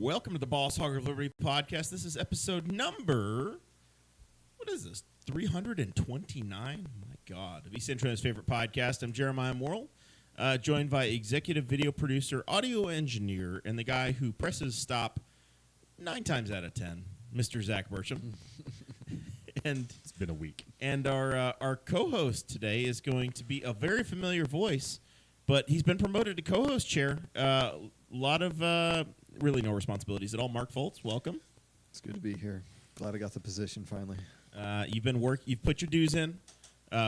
Welcome to the Hog of Liberty podcast. This is episode number, what is this, 329? My God. Of East Central's favorite podcast. I'm Jeremiah Morrill, joined by executive video producer, audio engineer, and the guy who presses stop 9 times out of 10, Mr. Zach Burcham. And it's been a week. And our co-host today is going to be a very familiar voice, but he's been promoted to co-host chair. A lot of really no responsibilities at all. Mark Fultz, welcome. It's good to be here. Glad I got the position finally. You've put your dues in.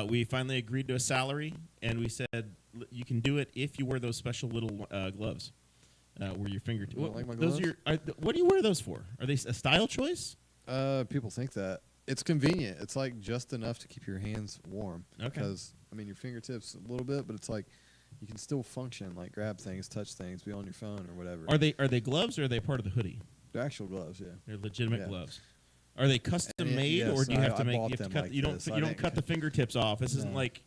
We finally agreed to a salary, and we said you can do it if you wear those special little gloves, where your fingertips. You don't like my gloves? What do you wear those for? Are they a style choice? People think that. It's convenient. It's like just enough to keep your hands warm. Okay. Because, I mean, your fingertips a little bit, but it's like you can still function, like grab things, touch things, be on your phone or whatever. Are they gloves or are they part of the hoodie? They're actual gloves, yeah. They're legitimate gloves. Are they custom made, yes, or do you have to I make? bought You have to them cut. like You this. don't cut the fingertips off. This isn't No. like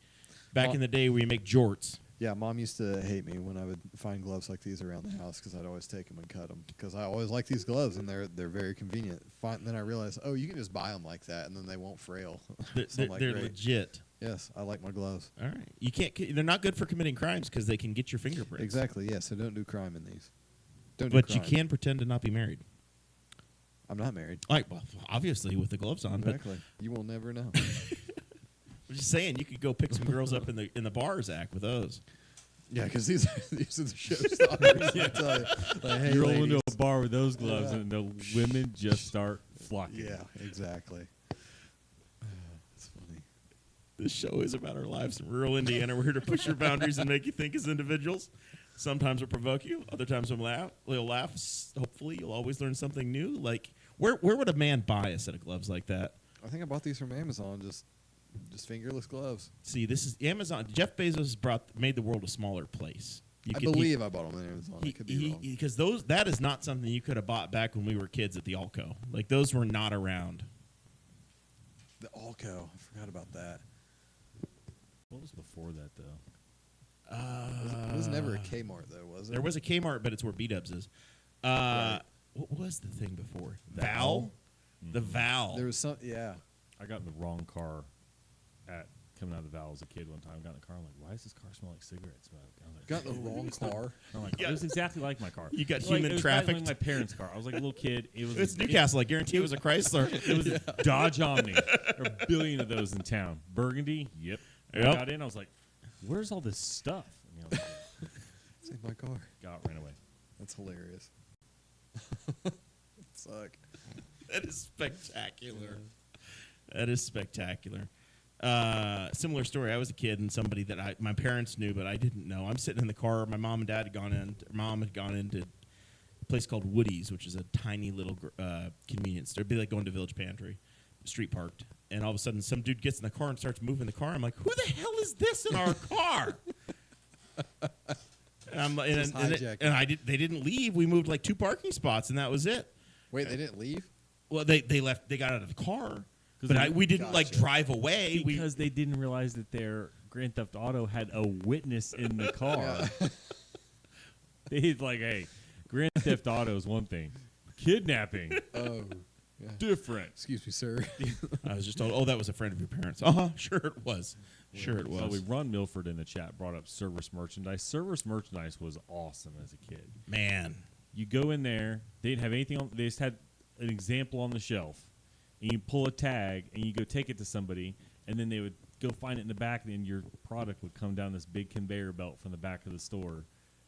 back in the day where you make jorts. Yeah, Mom used to hate me when I would find gloves like these around the house because I'd always take them and cut them because I always like these gloves and they're very convenient. Then I realized, oh, you can just buy them like that and then they won't frail. They're legit. Yes, I like my gloves. All right, you can't. They're not good for committing crimes because they can get your fingerprints. Exactly. Yeah. So don't do crime in these. But you can pretend to not be married. I'm not married. Like, well, obviously with the gloves on. Exactly. You will never know. I'm just saying, you could go pick some girls up in the bar, Zach, with those. Yeah, because these are the showstoppers. I tell you. Like, hey, You roll ladies. into a bar with those gloves, and the women just start flocking. Yeah, exactly. It's funny. This show is about our lives in rural Indiana. We're here to push your boundaries and make you think as individuals. Sometimes we'll provoke you. Other times we'll laugh. Hopefully, you'll always learn something new. Like, where would a man buy a set of gloves like that? I think I bought these from Amazon. Just fingerless gloves. See, this is Amazon. Jeff Bezos made the world a smaller place. I believe I bought them on Amazon. I could be wrong. Because that is not something you could have bought back when we were kids at the Alco. Like, those were not around. The Alco. I forgot about that. What was before that, though? It was never a Kmart, though, was it? There was a Kmart, but it's where B-Dubs is. Right. What was the thing before? Val? The Val. There was some, yeah. I got in the wrong car coming out of the Val as a kid one time. I got in the car. I'm like, why does this car smell like cigarette smoke? I was like, Got in the wrong car. I'm like, it was exactly like my car. You got It was human it was trafficked. like my parents' car. I was like a little kid. It's Newcastle. I guarantee it was a Chrysler. It was a Dodge Omni. There are a billion of those in town. Burgundy. Yep. When I got in, I was like, where's all this stuff? And I was like, Save my car. ran away. That's hilarious. Suck. That is spectacular. That is spectacular. Similar story. I was a kid and somebody that my parents knew, but I didn't know. I'm sitting in the car. My mom and dad had gone in. Mom had gone into a place called Woody's, which is a tiny little convenience store. It'd be like going to Village Pantry, street parked. And all of a sudden, some dude gets in the car and starts moving the car. I'm like, who the hell is this in our car? And they didn't leave. We moved like 2 parking spots, and that was it. Wait, they didn't leave? Well, they left. They got out of the car, but we didn't like drive away Because they didn't realize that their Grand Theft Auto had a witness in the car. They'd like, hey, Grand Theft Auto is one thing. Kidnapping, Oh. Yeah. different. Excuse me, sir. I was just told, oh, that was a friend of your parents. Sure it was. Sure it was. So Ron Milford in the chat brought up service merchandise. Service merchandise was awesome as a kid. Man. You go in there, they didn't have anything on. They just had an example on the shelf, and you pull a tag, and you go take it to somebody, and then they would go find it in the back, and then your product would come down this big conveyor belt from the back of the store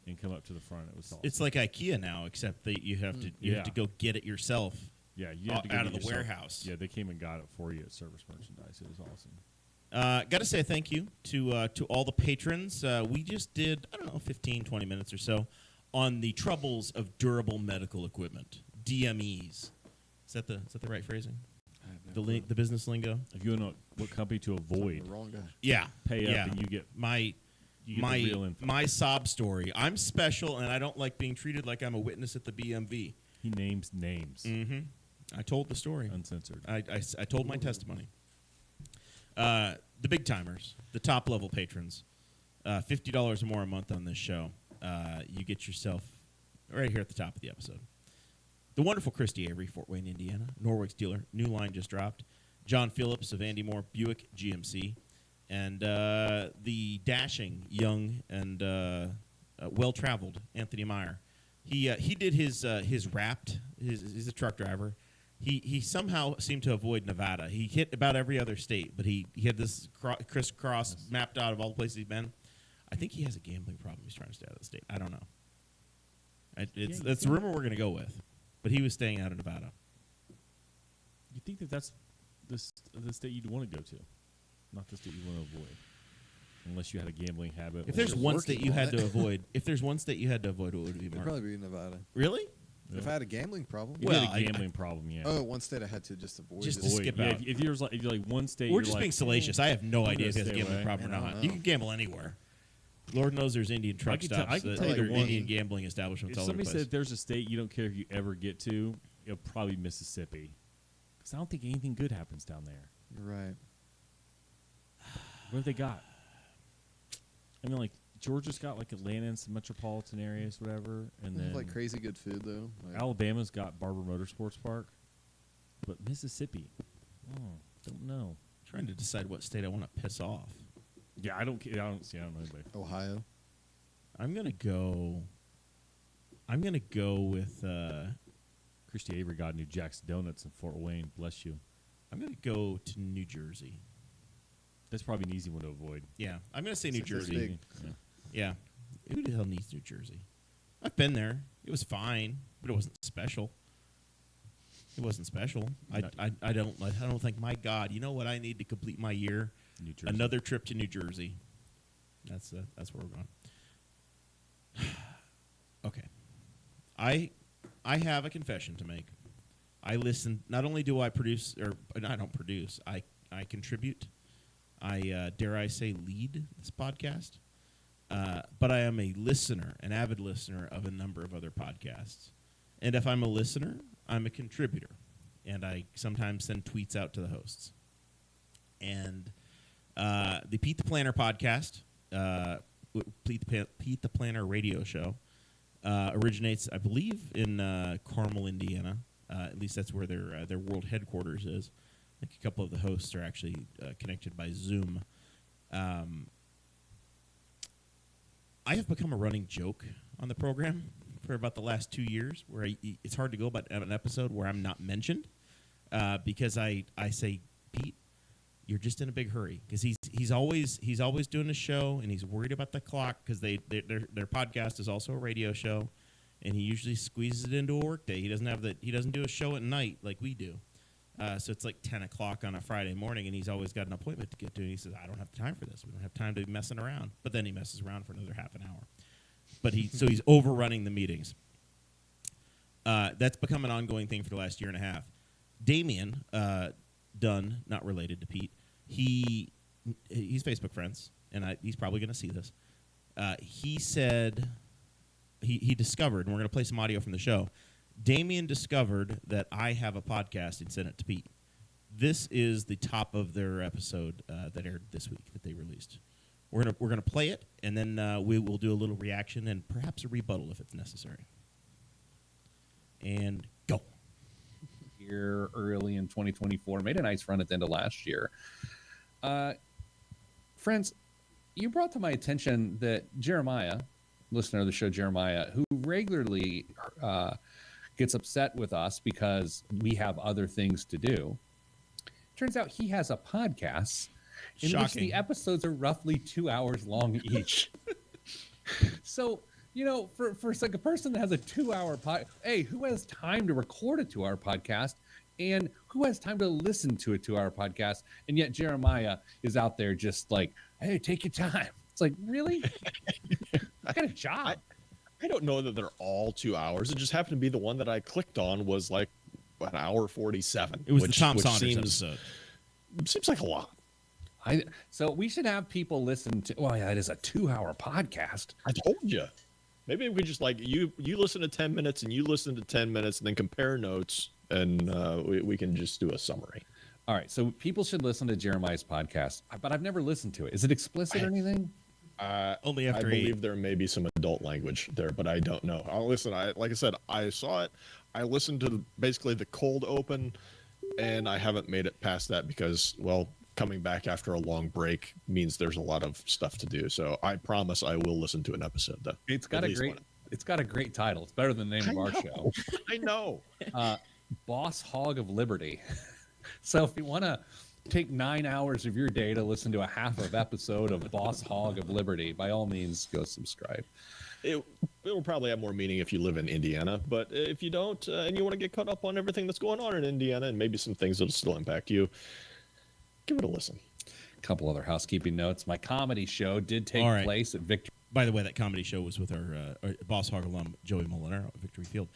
and come up to the front. It was awesome. It's like IKEA now, except that you have to go get it yourself. Yeah, you have to go out of the yourself. warehouse. Yeah, they came and got it for you at Service Merchandise. It was awesome. Got to say thank you to all the patrons. We just did, 15, 20 minutes or so on the troubles of durable medical equipment, DMEs. Is that the right phrasing? The business lingo. If you know what company to avoid, The wrong guy. Yeah, pay up and you get my the real info. my sob story. I'm special, and I don't like being treated like I'm a witness at the BMV. He names names. Mm-hmm. I told the story. Uncensored. I told my testimony. The big timers, the top level patrons, $50 or more a month on this show. You get yourself right here at the top of the episode. The wonderful Christy Avery, Fort Wayne, Indiana. Norweg's dealer. New line just dropped. John Phillips of Andy Moore Buick GMC. And the dashing, young, and well-traveled Anthony Meyer. He did his Wrapped. He's a truck driver. He somehow seemed to avoid Nevada. He hit about every other state, but he had this crisscross mapped out of all the places he's been. I think he has a gambling problem. He's trying to stay out of the state. I don't know. That's the rumor we're going to go with. But he was staying out of Nevada. You think that's the state you'd want to go to, not the state you want to avoid, unless you had a gambling habit. If there's one state you had to avoid, what would it be, It'd Mark? probably be Nevada. Really? If I had a gambling problem. If you had a gambling problem, yeah. Oh, one state I had to just avoid. Just it. to skip out. If you're like one state, We're you're just like, being salacious. I have no I'm idea if he gonna has a stay gambling away. problem or I don't not. know. You can gamble anywhere. Lord knows there's Indian truck I stops. can that tell you are the one- Indian gambling establishments If all over the somebody place. said there's a state you don't care if you ever get to, it'll probably be Mississippi, because I don't think anything good happens down there. You're right. What have they got? I mean, like Georgia's got like Atlanta and some metropolitan areas, whatever, and They then have like crazy good food though. Like, Alabama's got Barber Motorsports Park, but Mississippi, don't know. Trying to decide what state I want to piss off. Yeah, I don't know anybody. Ohio. I'm gonna go with. Christy Avery got New Jack's Donuts in Fort Wayne. Bless you. I'm gonna go to New Jersey. That's probably an easy one to avoid. Yeah, I'm gonna say New Since it's Jersey. big. Yeah. Yeah, who the hell needs New Jersey? I've been there. It was fine, but it wasn't special. It wasn't special. I don't think. My God, you know what I need to complete my year? New Jersey. Another trip to New Jersey. That's where we're going. Okay, I have a confession to make. I listen. Not only do I produce, or I don't produce. I contribute. I dare I say lead this podcast. But I am a listener, an avid listener of a number of other podcasts. And if I'm a listener, I'm a contributor. And I sometimes send tweets out to the hosts. And the Pete the Planner podcast, Pete the Planner radio show, originates, I believe, in Carmel, Indiana. At least that's where their world headquarters is. I think a couple of the hosts are actually connected by Zoom. I have become a running joke on the program for about the last 2 years, where it's hard to go about an episode where I'm not mentioned, because I say, Pete, you're just in a big hurry, because he's always doing a show, and he's worried about the clock, because their podcast is also a radio show, and he usually squeezes it into a workday. He doesn't do a show at night like we do. So it's like 10 o'clock on a Friday morning, and he's always got an appointment to get to. And he says, I don't have time for this. We don't have time to be messing around. But then he messes around for another half an hour. But he's overrunning the meetings. That's become an ongoing thing for the last year and a half. Damien Dunn, not related to Pete, he's Facebook friends, and he's probably going to see this. He said he discovered, and we're going to play some audio from the show, Damien discovered that I have a podcast and sent it to Pete. This is the top of their episode that aired this week that they released. We're gonna play it, and then we will do a little reaction and perhaps a rebuttal if it's necessary. And go. Here early in 2024, made a nice run at the end of last year. Friends, you brought to my attention that Jeremiah, listener of the show Jeremiah, who regularly gets upset with us because we have other things to do. Turns out he has a podcast in which Shocking. the episodes are roughly 2 hours long each. So, for like a person that has a 2-hour hey, who has time to record a 2-hour podcast, and who has time to listen to a 2-hour podcast? And yet Jeremiah is out there just like, hey, take your time. It's like, really? I got a job. I don't know that they're all 2 hours. It just happened to be the one that I clicked on was like an hour 47. It was the Tom Saunders episode. Seems like a lot. So we should have people listen to. Well, yeah, it is a 2-hour podcast. I told you. Maybe we could just like you listen to 10 minutes and you listen to 10 minutes and then compare notes, and we can just do a summary. All right, so people should listen to Jeremiah's podcast, but I've never listened to it. Is it explicit or anything? Only I after believe there may be some adult language there, but I don't know. Like I said, I saw it. I listened to basically the cold open, and I haven't made it past that because, well, coming back after a long break means there's a lot of stuff to do. So I promise I will listen to an episode though. It's got a great title. It's better than the name of our show. I know. Boss Hog of Liberty. So if you want to take 9 hours of your day to listen to a half of episode of Boss Hog of Liberty, by all means, go subscribe. It'll probably have more meaning if you live in Indiana, but if you don't and you want to get caught up on everything that's going on in Indiana and maybe some things that'll still impact you, give it a listen. A couple other housekeeping notes. My comedy show did take place at Victory. By the way, that comedy show was with our Boss Hog alum Joey Molinaro at Victory Field.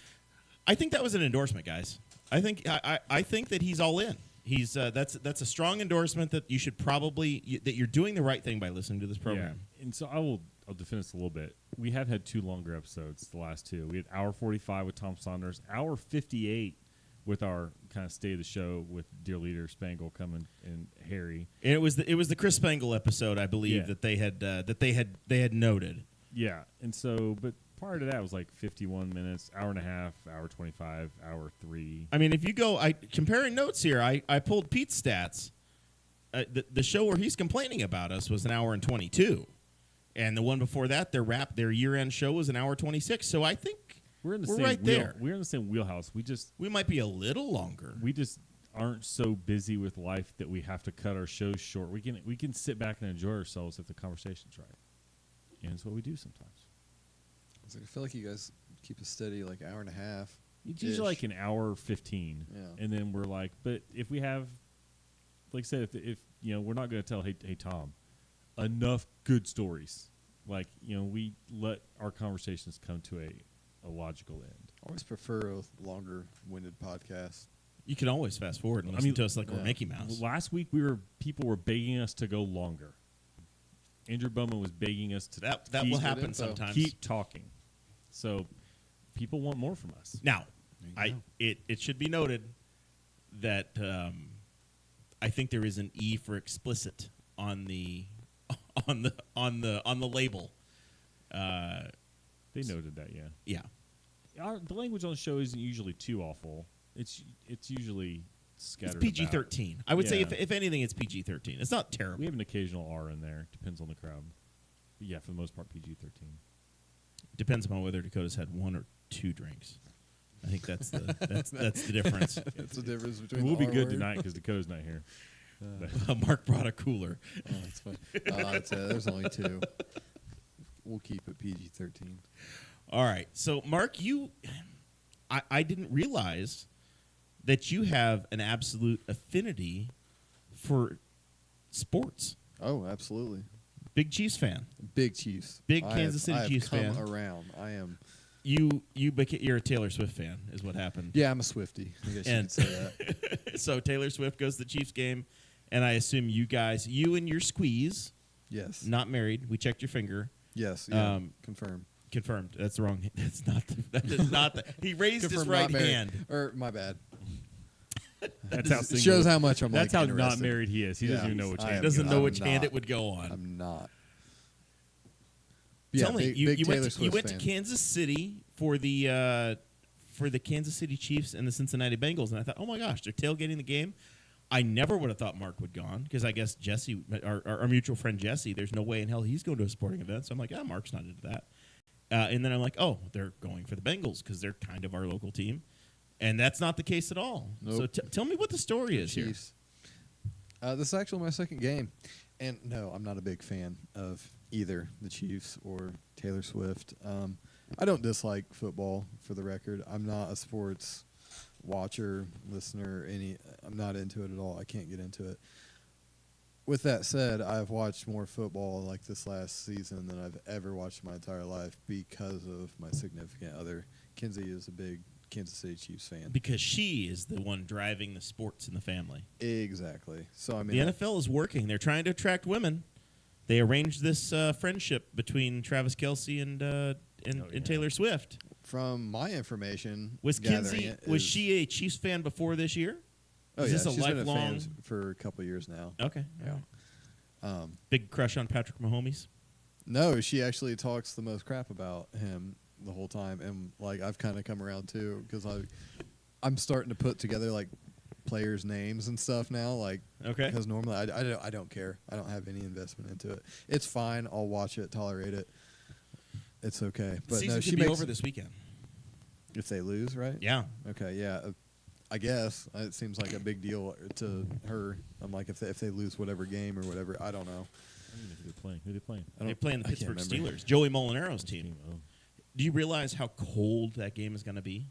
I think that was an endorsement, guys. I think that he's all in. He's that's a strong endorsement that you should probably that you're doing the right thing by listening to this program. Yeah. And so I'll defend this a little bit. We have had 2 longer episodes, the last 2. We had hour 45 with Tom Saunders, hour 58 with our kind of state of the show with Dear Leader Spangle coming and Harry. And it was the Chris Spangle episode, I believe, that they had noted. Yeah, and so but prior to that was like 51 minutes, hour and a half, hour 25, hour 3. I mean, if you go, comparing notes here, I pulled Pete's stats. The show where he's complaining about us was an hour and 22, and the one before that, their year-end show was an hour 26. So I think we're in the we're same right there. We're in the same wheelhouse. We might be a little longer. We just aren't so busy with life that we have to cut our shows short. We can sit back and enjoy ourselves if the conversation's right, and it's what we do sometimes. I feel like you guys keep a steady like hour and a half. It's usually like an hour 15, and then we're like, but if we have, like I said, if we're not going to tell, hey Tom, enough good stories. Like we let our conversations come to a logical end. I always prefer a longer-winded podcast. You can always fast forward and listen to us like we're Mickey Mouse. Last week people were begging us to go longer. Andrew Bowman was begging us to that will happen sometimes. Keep talking. So people want more from us. Now, it should be noted that I think there is an E for explicit on the label. They noted that, yeah. Yeah. The language on the show isn't usually too awful. It's usually scattered. It's PG-13. I would say if anything, it's PG-13. It's not terrible. We have an occasional R in there. Depends on the crowd. But yeah, for the most part, PG-13. Depends upon whether Dakota's had 1 or 2 drinks. I think that's the difference. That's the difference between. We'll the be R good word. tonight because Dakota's not here. Mark brought a cooler. Oh, that's fine. There's only 2. We'll keep it PG-13. All right. So, Mark, I didn't realize that you have an absolute affinity for sports. Oh, absolutely. Big Chiefs fan. Big Chiefs. Big Kansas City Chiefs fan. Around. I am. You're a Taylor Swift fan, is what happened. Yeah, I'm a Swiftie. I guess you could say that. So Taylor Swift goes to the Chiefs game, and I assume you and your squeeze. Yes. Not married. We checked your finger. Yes. Yeah. Confirmed. Confirmed. That's wrong. That's not. That is not. He raised his right hand. Or my bad. That's how It shows how much I'm. That's like, how interested. not married he is. He doesn't even know which hand. He doesn't know which I'm hand not. it would go on. I'm not. Tell me, big you Taylor went to Swift fan. Kansas City for the Kansas City Chiefs and the Cincinnati Bengals, and I thought, oh my gosh, they're tailgating the game. I never would have thought Mark would gone because I guess Jesse, our mutual friend Jesse, there's no way in hell he's going to a sporting event. So I'm like, Mark's not into that. And then I'm like, oh, they're going for the Bengals because they're kind of our local team, and that's not the case at all. Nope. So tell me what the story is Chiefs. This is actually my second game, and no, I'm not a big fan of either the Chiefs or Taylor Swift. I don't dislike football, for the record. I'm not a sports watcher, listener. I'm not into it at all. I can't get into it. With that said, I've watched more football like this last season than I've ever watched in my entire life because of my significant other. Kinsey is a big Kansas City Chiefs fan. Because she is the one driving the sports in the family. Exactly. So I mean, the NFL is working. They're trying to attract women. They arranged this friendship between Travis Kelce and Taylor Swift. From my information, Was she a Chiefs fan before this year? Oh, is yeah, this a she's been a lifelong fan for a couple of years now. Okay. Yeah. Big crush on Patrick Mahomes? No, she actually talks the most crap about him the whole time, and like I've kind of come around too because I'm starting to put together like players' names and stuff now. Like, Okay. because normally I don't care. I don't have any investment into it. It's fine. I'll watch it, tolerate it. It's okay. The But season no, could she be makes over this weekend. if they lose, right? Yeah. Okay. Yeah. I guess it seems like a big deal to her. I'm like, if they lose whatever game or whatever, I don't know. I don't even know who they're playing. Who are they playing? They're playing the I can't Pittsburgh remember. Steelers. Joey Molinaro's team. Oh. Do you realize how cold that game is going to be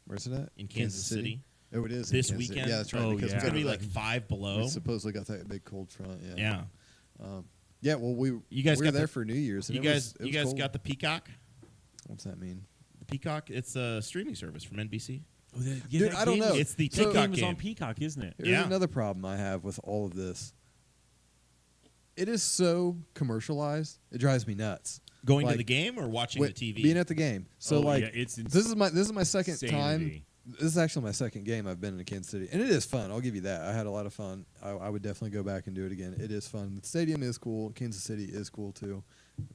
Where's it at? in Kansas City? Oh, it is in This Kansas City. weekend? Yeah, that's right. Oh, because yeah. It's we going to be got like 5 below. we supposedly got that big cold front. Yeah. Yeah. Well, You guys we were got there the- for New Year's. And You it guys, was you guys cold. got the Peacock? What's that mean? The Peacock? It's a streaming service from NBC. Oh, Dude, I don't know. It's the That Peacock game is on game. Peacock, isn't it? Here's Yeah. another problem I have with all of this. It is so commercialized. It drives me nuts. Going to Like, the game or watching Wait, the TV? being at the game. So Oh, like, yeah, it's this is my second time. insanity. This is actually my second game I've been in Kansas City, and it is fun. I'll give you that. I had a lot of fun. I would definitely go back and do it again. It is fun. The stadium is cool. Kansas City is cool too,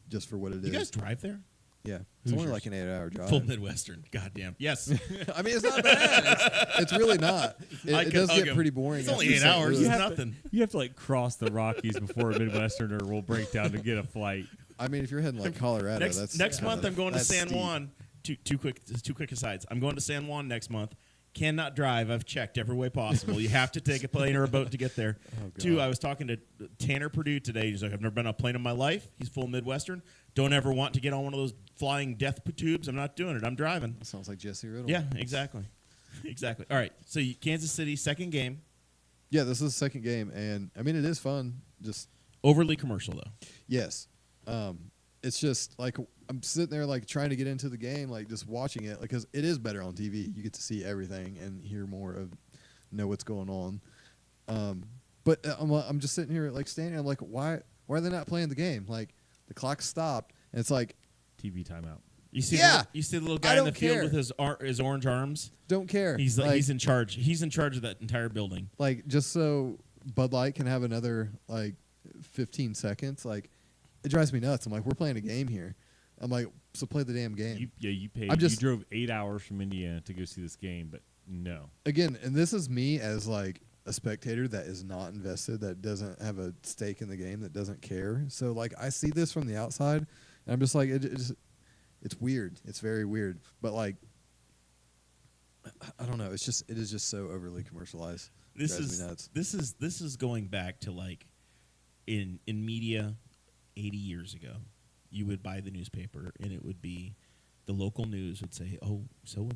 just for what it is. you guys drive there? Yeah, it's only Hoosiers. like an 8-hour drive. Full Midwestern. Goddamn. Yes. I mean, it's not bad. It's really not. I It could does hug get him. pretty boring. It's after only 8 St. hours. Louis. It's nothing. You have to like cross the Rockies before a Midwesterner will break down to get a flight. I mean, if you're heading like Colorado, Next that's month, I'm going to that's San steep. Juan. Two quick asides. I'm going to San Juan next month. Cannot drive. I've checked every way possible. You have to take a plane or a boat to get there. Oh, Two, God. I was talking to Tanner Purdue today. He's like, I've never been on a plane in my life. He's full Midwestern. Don't ever want to get on one of those flying death tubes. I'm not doing it. I'm driving. Sounds like Jesse Riddle. Yeah, exactly. Exactly. All right. So Kansas City, second game. Yeah, this is the second game, and I mean, it is fun. Just Overly commercial, though. yes, it's just like I'm sitting there like trying to get into the game, like just watching it, because it is better on TV. You get to see everything and hear more of, know what's going on. But I'm just sitting here like standing. I'm like, why are they not playing the game? Like the clock stopped, and it's like, TV timeout. You see, Yeah. you see the little I guy in the don't field care. with his orange arms. don't care. He's like, he's in charge. He's in charge of that entire building. like just so Bud Light can have another like 15 seconds. Like it drives me nuts. I'm like, we're playing a game here. I'm like, so play the damn game. You paid. I'm just- you drove 8 hours from Indiana to go see this game, but no. Again, and this is me as like a spectator that is not invested, that doesn't have a stake in the game, that doesn't care. So like I see this from the outside, and I'm just like, it's weird. It's very weird. But like, I don't know. It is just so overly commercialized. This Drives is me nuts. this is going back to like in media 80 years ago. You would buy the newspaper and it would be the local news would say, "Oh, so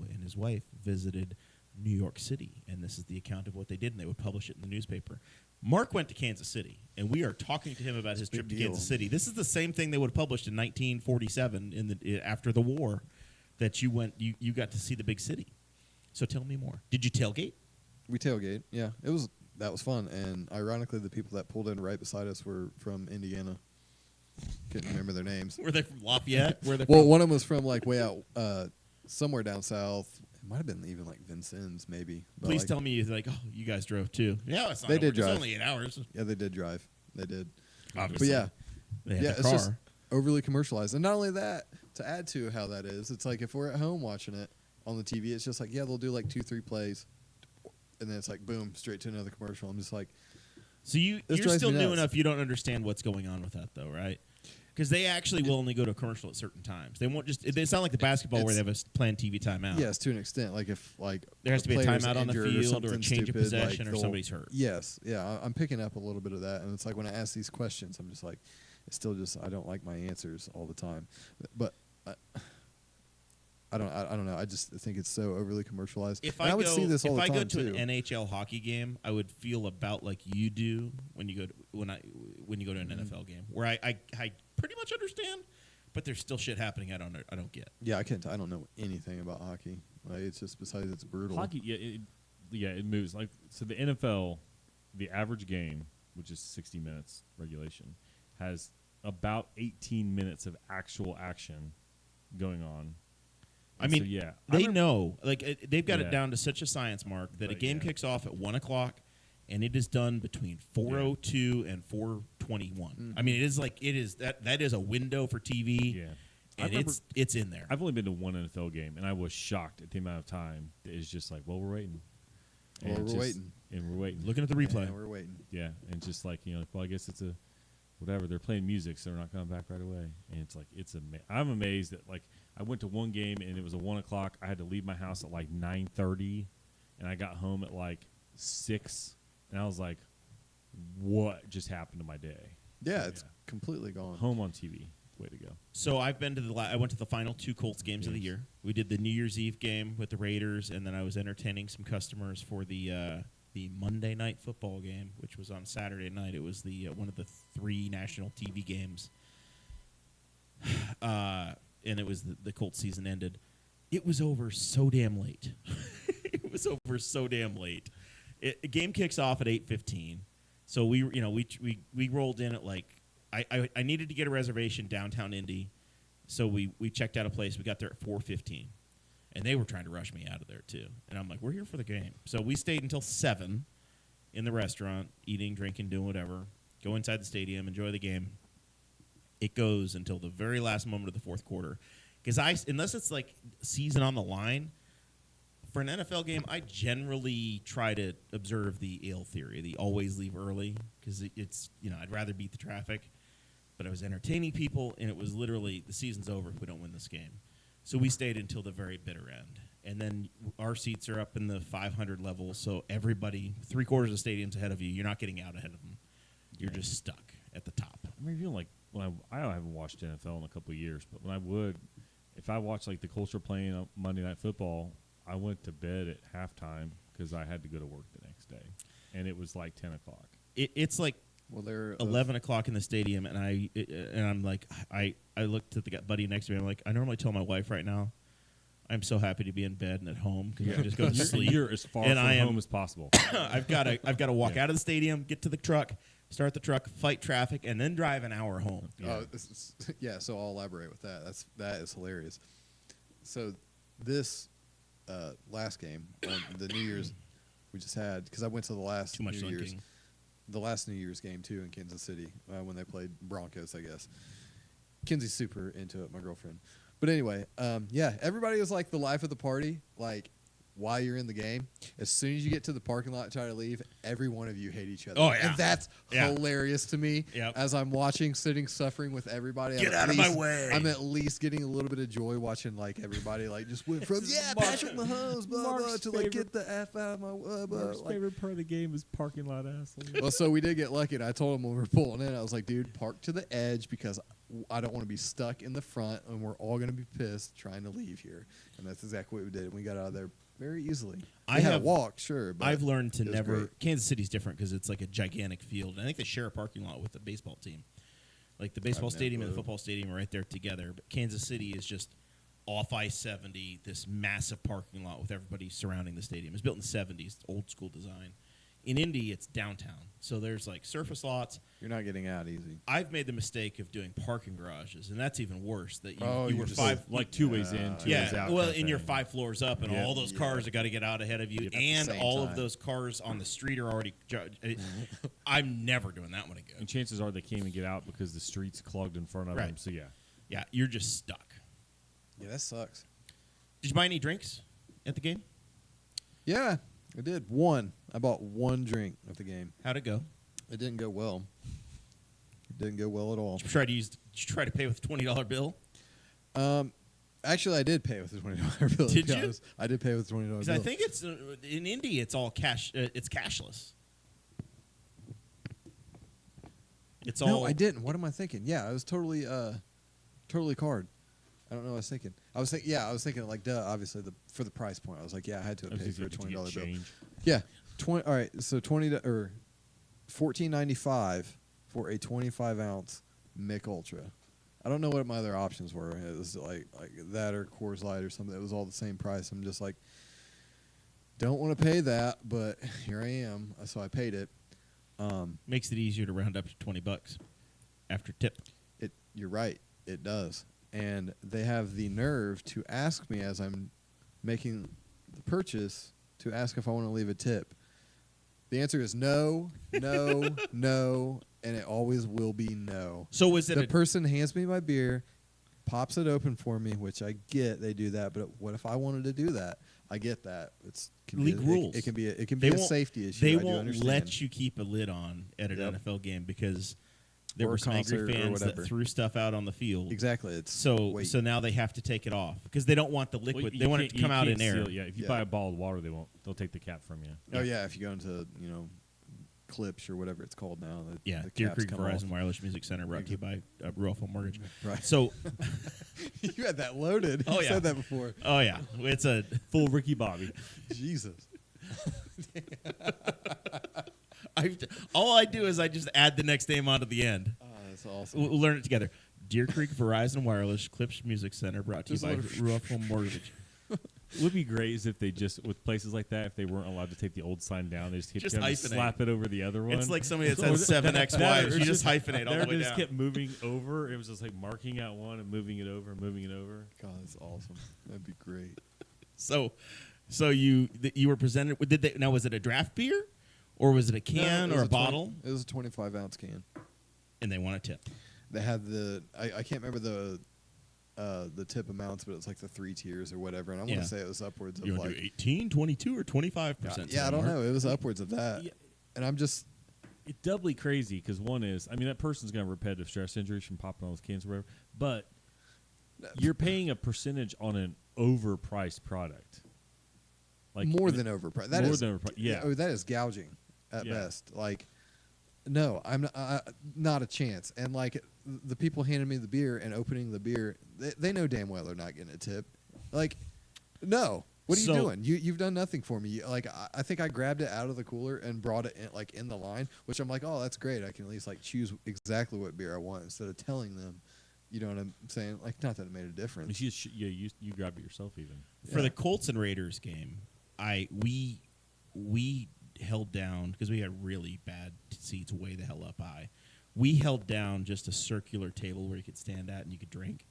and his wife visited New York City, and this is the account of what they did," and they would publish it in the newspaper. Mark went to Kansas City, and we are talking to him about his a big trip to deal. Kansas City. This is the same thing they would have published in 1947 after the war, that you got to see the big city. So tell me more. Did you tailgate? We tailgate. Yeah, that was fun. And ironically, the people that pulled in right beside us were from Indiana. Couldn't remember their names. Were they from Lafayette? Were they Well, from- one of them was from like way out somewhere down south. It might have been even like Vincennes, maybe. But, Please like, tell me, like, oh, you guys drove too. Yeah, it's not. They did It's drive. only 8 hours. Yeah, they did drive. They did. Obviously. But yeah, They had yeah, the it's car. just overly commercialized. And not only that, to add to how that is, it's like if we're at home watching it on the TV, it's just like, yeah, they'll do like 2-3 plays, and then it's like boom, straight to another commercial. I'm just like, So you're drives still me new nuts. enough. You don't understand what's going on with that, though, right? Because they actually will only go to a commercial at certain times. They won't just. It's not like the basketball where they have a planned TV timeout. yes, to an extent. Like if like There has to be a player's timeout on the injured field or a something change of stupid, possession or they'll- somebody's hurt. Yes, yeah, I'm picking up a little bit of that, and it's like when I ask these questions, I'm just like, it's still just I don't like my answers all the time, but I don't know. I just think it's so overly commercialized. If And I would go, see this all if the I time go to too. an NHL hockey game, I would feel about like you do when you go to, when you go to an Mm-hmm. NFL game, where I pretty much understand, but there's still shit happening I don't get. Yeah, I can't. I don't know anything about hockey. Like it's just besides it's brutal. Hockey, it moves like so. The NFL, the average game, which is 60 minutes regulation, has about 18 minutes of actual action going on. I And mean, so, yeah, they know, like they've got Yeah. it down to such a science, Mark, that a But, game yeah. kicks off at 1 o'clock, and it is done between 4:02 and 4:21. I mean, it is that is a window for TV. Yeah. and remember- it's in there. I've only been to one NFL game, and I was shocked at the amount of time that it's just like, well, we're waiting. Well, And we're waiting. And we're waiting. Looking at the replay. And we're waiting. Yeah, and just like, well, I guess it's a whatever. They're playing music, so they're not coming back right away. And it's like, I'm amazed that, like, I went to one game, and it was a 1 o'clock. I had to leave my house at, like, 9:30, and I got home at, like, 6, and I was like, what just happened to my day? Yeah, it's completely gone. Home on TV. Way to go. So I've been to I went to the final 2 Colts games of the year. We did the New Year's Eve game with the Raiders, and then I was entertaining some customers for the Monday night football game, which was on Saturday night. It was the one of the 3 national TV games, and it was the Colts season ended. It was over so damn late. It was over so damn late. The game kicks off at 8:15, so we rolled in at like. I needed to get a reservation downtown Indy, so we checked out a place. We got there at 4:15, and they were trying to rush me out of there too. And I'm like, we're here for the game. So we stayed until 7 in the restaurant, eating, drinking, doing whatever. Go inside the stadium, enjoy the game. It goes until the very last moment of the fourth quarter. Because unless it's like season on the line, for an NFL game, I generally try to observe the ale theory, the always leave early, because it's, I'd rather beat the traffic. But I was entertaining people, and it was literally, the season's over if we don't win this game. So we stayed until the very bitter end. And then our seats are up in the 500 level, so everybody, 3/4 of the stadium's ahead of you. You're not getting out ahead of them. You're just stuck at the top. I remember feeling like I haven't watched NFL in a couple of years, but when I would, if I watched like the Colts were playing Monday Night Football, I went to bed at halftime because I had to go to work the next day, and it was like 10 o'clock. It's like They're 11 o'clock in the stadium, and I'm like, I looked at the buddy next to me. I'm like, I normally tell my wife right now, I'm so happy to be in bed and at home because I can just go to sleep. You're as far And from I am- home as possible. I've got to walk out of the stadium, get to the truck, start the truck, fight traffic, and then drive an hour home. Yeah. So I'll elaborate with that. That is hilarious. So this last game on the New Year's we just had, because I went to the last Too much New Year's, linking. the last New Year's game too in Kansas City when they played Broncos, I guess. Kenzie's super into it, my girlfriend. But anyway, everybody was like the life of the party, like while you're in the game. As soon as you get to the parking lot and try to leave, every one of you hate each other. Oh, yeah. And that's Yeah. hilarious to me. Yep. As I'm watching, sitting, suffering with everybody. Get out of my way. I'm at least getting a little bit of joy watching like everybody like just went from Patrick Mahomes, blah blah, Mark's to like favorite- get the F out of my Mark's like, favorite part of the game is parking lot assholes. well, so we did get lucky. And I told him when we were pulling in, I was like, dude, park to the edge because I don't want to be stuck in the front and we're all going to be pissed trying to leave here. And that's exactly what we did. And we got out of there very easily. I We had have- a walk, sure. But I've learned to it was never. great. Kansas City's different because it's like a gigantic field. And I think they share a parking lot with the baseball team. Like the baseball I've no stadium and the clue. football stadium are right there together. But Kansas City is just off I-70, this massive parking lot with everybody surrounding the stadium. It's built in the 70s, old school design. In Indy, it's downtown. So there's like surface lots. You're not getting out easy. I've made the mistake of doing parking garages, and that's even worse. That you, Oh, you you were just- five. Like 2 ways in, 2 ways Yeah, out. well, kind of and you're thing. 5 floors up, and Yeah. all those cars have got to get out ahead of you, At the and same all of time. those cars on the street are already. I'm never doing that one again. And chances are they can't even get out because the street's clogged in front of Right. them. So yeah, Yeah, you're just stuck. Yeah, that sucks. Did you buy any drinks at the game? Yeah, I did. I bought one drink at the game. How'd it go? It didn't go well. It didn't go well at all. Did you try to pay with a $20 bill? Actually, I did pay with a $20 bill. to Did be you? honest. I did pay with a $20 bill. Because I think it's in Indy, it's all cash. It's cashless. It's all. No, I didn't. What am I thinking? Yeah, I was totally card. I don't know what I was thinking. I was thinking like, duh, obviously for the price point. I was like, yeah, I had to I was pay just for a gonna get $20 bill. change. Yeah, 20. All right, so $14.95 for a 25-ounce Mick Ultra. I don't know what my other options were. It was like that or Coors Light or something. It was all the same price. I'm just like, don't want to pay that, but here I am. So I paid it. Makes it easier to round up to $20 after tip. You're right. It does. And they have the nerve to ask me as I'm making the purchase to ask if I want to leave a tip. The answer is no, no, no, and it always will be no. So was it The person hands me my beer, pops it open for me, which I get they do that. But what if I wanted to do that? I get that. It's League rules. It can be They a won't- safety issue. They I do won't understand. let you keep a lid on at an Yep. NFL game because there Or were a some angry concert or fans that whatever. threw stuff out on the field. Exactly. It's So wait. so now they have to take it off because they don't want the Well, liquid. you they want it can't- to come you out in can't air. seal- Yeah, if you Yeah. buy a bottle of water, they'll take the cap from you. Oh yeah, if you go into Clips or whatever it's called now. Yeah, the Deer caps Creek come Verizon off. Wireless Music Center brought to you by Rural Home Mortgage. Right. So, You had that loaded. Oh, You yeah. said that before. oh yeah, it's a Full Ricky Bobby. Jesus. all I do is I just add the next name onto the end. Oh, that's awesome. We'll learn it together. Deer Creek Verizon Wireless Clips Music Center brought to you Just by learn- Rural Home Mortgage. Would be great is if they just with places like that, if they weren't allowed to take the old sign down, they just kept Just trying to hyphenate. slap it over the other one. It's like somebody that Or says seven that- ex-wives. or You just hyphenate all the way They just down. kept moving over. It was just like marking out one and moving it over, moving it over. God, that's awesome. That'd be great. So you were presented. Did they, now was it a draft beer, or was it a can No, it or was a bottle? It was a 25-ounce can. And they want a tip. They had I can't remember the tip amounts, but it's like the 3 tiers or whatever. And I want Yeah. to say it was upwards of You want like to do 18, 22, or 25%? yeah, I don't know. It was upwards of that. Yeah. And I'm just It's doubly crazy because one is, I mean, that person's going to have repetitive stress injuries from popping all those cans or whatever, but you're paying a percentage on an overpriced product. Like more than overpriced. That more is than overpriced. Yeah. Oh, that is gouging at Yeah. best. Like, no, I'm not a chance. And like the people handing me the beer and opening the beer, they know damn well they're not getting a tip. Like, no. What are you So- doing? You've done nothing for me. Like I think I grabbed it out of the cooler and brought it in the line, which I'm like, oh, that's great. I can at least like choose exactly what beer I want instead of telling them. You know what I'm saying? Like, not that it made a difference. You grab it yourself even. For Yeah. the Colts and Raiders game, we held down because we had really bad seats way the hell up high. We held down just a circular table where you could stand at and you could drink,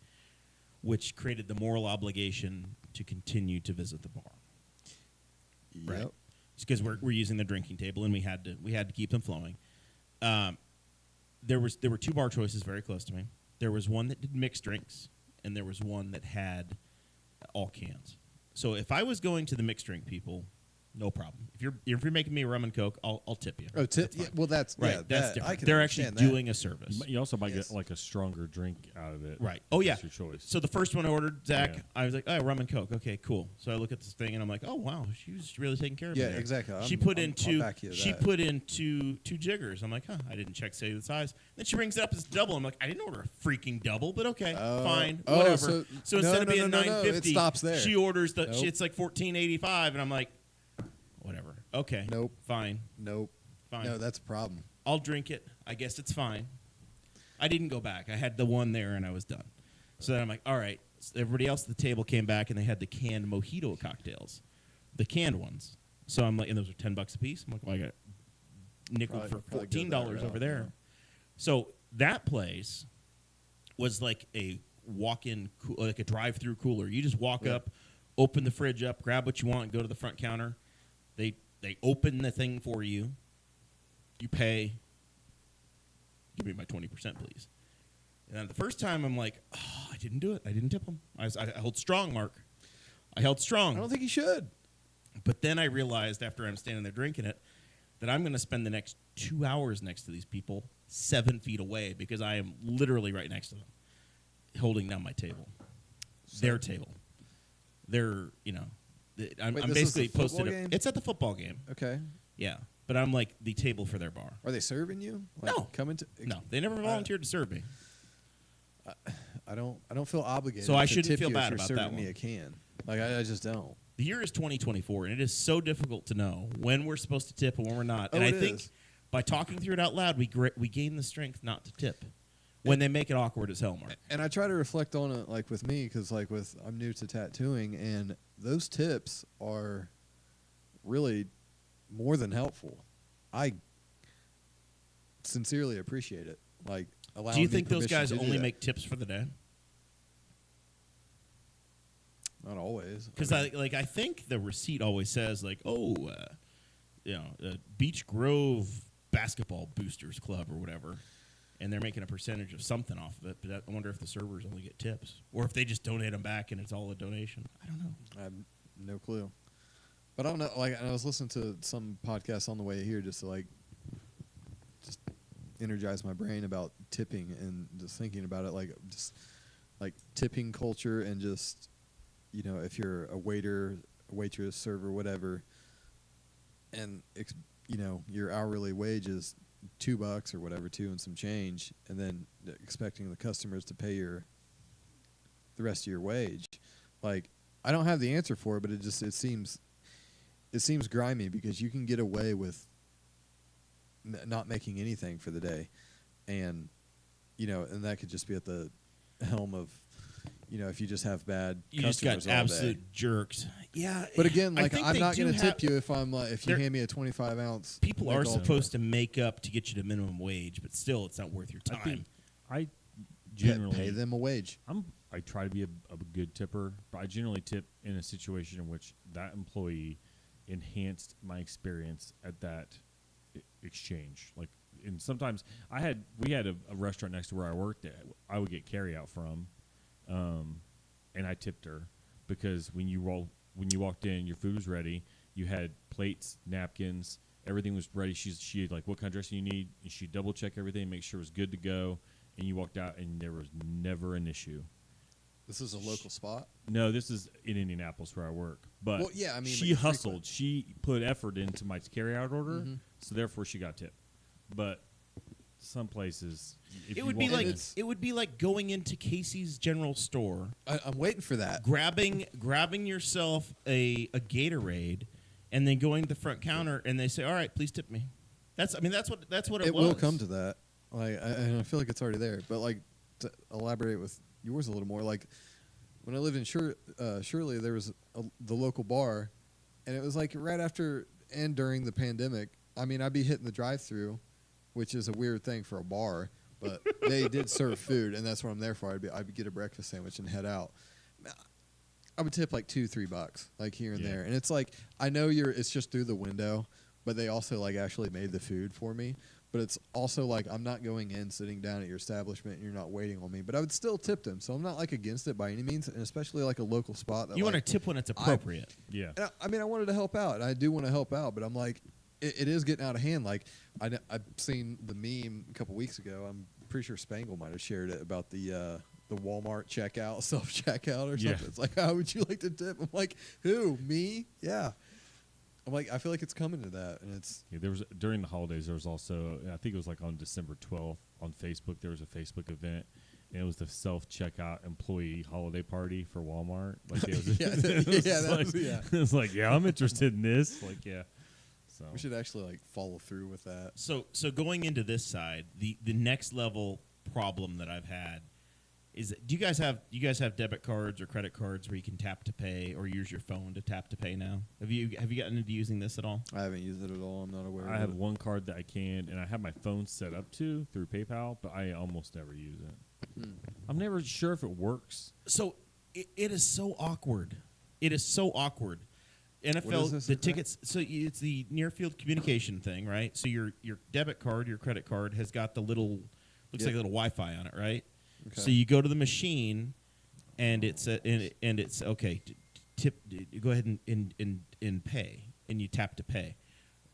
which created the moral obligation to continue to visit the bar. Right. Yep. Just because we're using the drinking table and we had to keep them flowing. There were 2 bar choices very close to me. There was one that did mixed drinks, and there was one that had all cans. So if I was going to the mixed drink people, no problem. If you're making me a rum and coke, I'll tip you. Oh, That's yeah, fine. well, that's Right, yeah, that's that, I different. can They're actually understand that. doing a service. You also might Yes. get like a stronger drink out of it. Right. Oh, yeah. That's your choice. So the first one I ordered, Zach, Yeah. I was like, oh, rum and coke. Okay, cool. So I look at this thing, and I'm like, oh, wow, she was really taking care of me Yeah, there. exactly. She I'm- put I'm- in I'll two. back you to She that. put in two jiggers. I'm like, huh, I didn't check say the size. Then she brings it up as double. I'm like, I didn't order a freaking double, but okay, fine, oh, whatever. so- So no, instead of no, being no, no, no, it $9.50, stops there. she orders the. Nope. It's like $14.85, and I'm like, whatever. Okay, Nope. fine, Nope. fine. No, that's a problem. I'll drink it. I guess it's fine. I didn't go back. I had the one there and I was done. So then I'm like, all right. So everybody else at the table came back and they had the canned mojito cocktails, the canned ones. So I'm like, and those are $10 a piece. I'm like, well, I got nickel Probably for go that $14 over route, there. yeah. So that place was like a walk-in, like a drive-through cooler. You just walk Yeah. up, open the fridge up, grab what you want, go to the front counter. They open the thing for you. You pay. Give me my 20%, please. And then the first time, I'm like, oh, I didn't do it. I didn't tip them. I held strong, Mark. I held strong. I don't think you should. But then I realized after I'm standing there drinking it that I'm going to spend the next 2 hours next to these people 7 feet away because I am literally right next to them, holding down my table, their table. They're, I'm Wait, this is basically the football posted. game? It's at the football game. Okay. Yeah, but I'm like the table for their bar. Are they serving you? Like, No. Coming to No, they never volunteered to serve me. I don't feel obligated. So I to shouldn't tip feel you bad if you're about serving that me one. a can. Like I just don't. The year is 2024, and it is so difficult to know when we're supposed to tip and when we're not. Oh, And I it think is. by talking through it out loud, we gain the strength not to tip when they make it awkward as hell, Mark. And I try to reflect on it, like with me, because I'm new to tattooing, and those tips are really more than helpful. I sincerely appreciate it. Like, allowing Do you me think those permission guys to do only that. make tips for the day? Not always. Because I think the receipt always says Beach Grove Basketball Boosters Club or whatever, and they're making a percentage of something off of it. But I wonder if the servers only get tips, or if they just donate them back and it's all a donation. I don't know. I have no clue. But I don't know. Like, I was listening to some podcasts on the way here just to just energize my brain about tipping and just thinking about it, just like tipping culture and just, if you're a waiter, a waitress, server, whatever, and your hourly wage is $2 or whatever, 2 and some change, and then expecting the customers to pay the rest of your wage. Like, I don't have the answer for it, but it seems grimy because you can get away with not making anything for the day, and and that could just be at the helm of if you just have bad You just customers got all absolute day. jerks. Yeah, But again, I like, think I'm they not do going to have- tip you if you They're- hand me a 25 ounce. People are McDonald's. supposed to make up to get you to minimum wage, but still, it's not worth your I time. think I Pay- generally pay them a wage. I try to be a good tipper, but I generally tip in a situation in which that employee enhanced my experience at that exchange. Like, and sometimes we had a restaurant next to where I worked at. I would get carry out from, and I tipped her because when you walked in, your food was ready. You had plates, napkins, everything was ready. She had like, what kind of dressing you need, and she double check everything, make sure it was good to go, and you walked out, and there was never an issue. This is a local spot. No, this is in Indianapolis where I work. But Well, yeah, I mean, she like, hustled. frequent. She put effort into my carry-out order, Mhm. so therefore she got tipped. But some places, if It you would be want- like it's- it would be like going into Casey's General Store, I'm waiting for that. grabbing yourself a Gatorade, and then going to the front counter, and they say, "All right, please tip me." That's what it It was. will come to that. Like, I feel like it's already there. But like, to elaborate with yours a little more, like when I lived in Shirley, there was the local bar, and it was like right after and during the pandemic. I mean, I'd be hitting the drive-through, which is a weird thing for a bar, but they did serve food, and that's what I'm there for. I'd get a breakfast sandwich and head out. I would tip like $2-3, like here and Yeah. there, and it's like I know it's just through the window, but they also like actually made the food for me. But it's also like I'm not going in, sitting down at your establishment, and you're not waiting on me. But I would still tip them, so I'm not like against it by any means, and especially like a local spot. That, You want to like, tip when it's appropriate. yeah. and I mean, I wanted to help out, and I do want to help out, but I'm like, it is getting out of hand. Like, I've seen the meme a couple weeks ago. I'm pretty sure Spangle might have shared it about the Walmart checkout, self checkout or something. Yeah. It's like, how would you like to tip? I'm like, who? Me? Yeah. I'm like, I feel like it's coming to that, and it's Yeah, there was during the holidays. There was also, I think it was like on December 12th on Facebook. There was a Facebook event, and it was the self-checkout employee holiday party for Walmart. Like, it was, Yeah, it was yeah, that like, was- yeah. it was like, yeah, I'm interested in this. Like, yeah. So we should actually like follow through with that. So going into this side, the next level problem that I've had is, do you guys have debit cards or credit cards where you can tap to pay or use your phone to tap to pay now? Have you gotten into using this at all? I haven't used it at all. I'm not aware. I of have it. one card that I can, and I have my phone set up to through PayPal, but I almost never use it. I'm never sure if it works. So it is so awkward. It is so awkward. NFL, is this the exactly? tickets. So it's the near field communication thing, right? So your debit card, your credit card has got the little, looks Yep. like a little Wi-Fi on it, right? Okay. So you go to the machine, and it's okay. Go ahead and pay, and you tap to pay.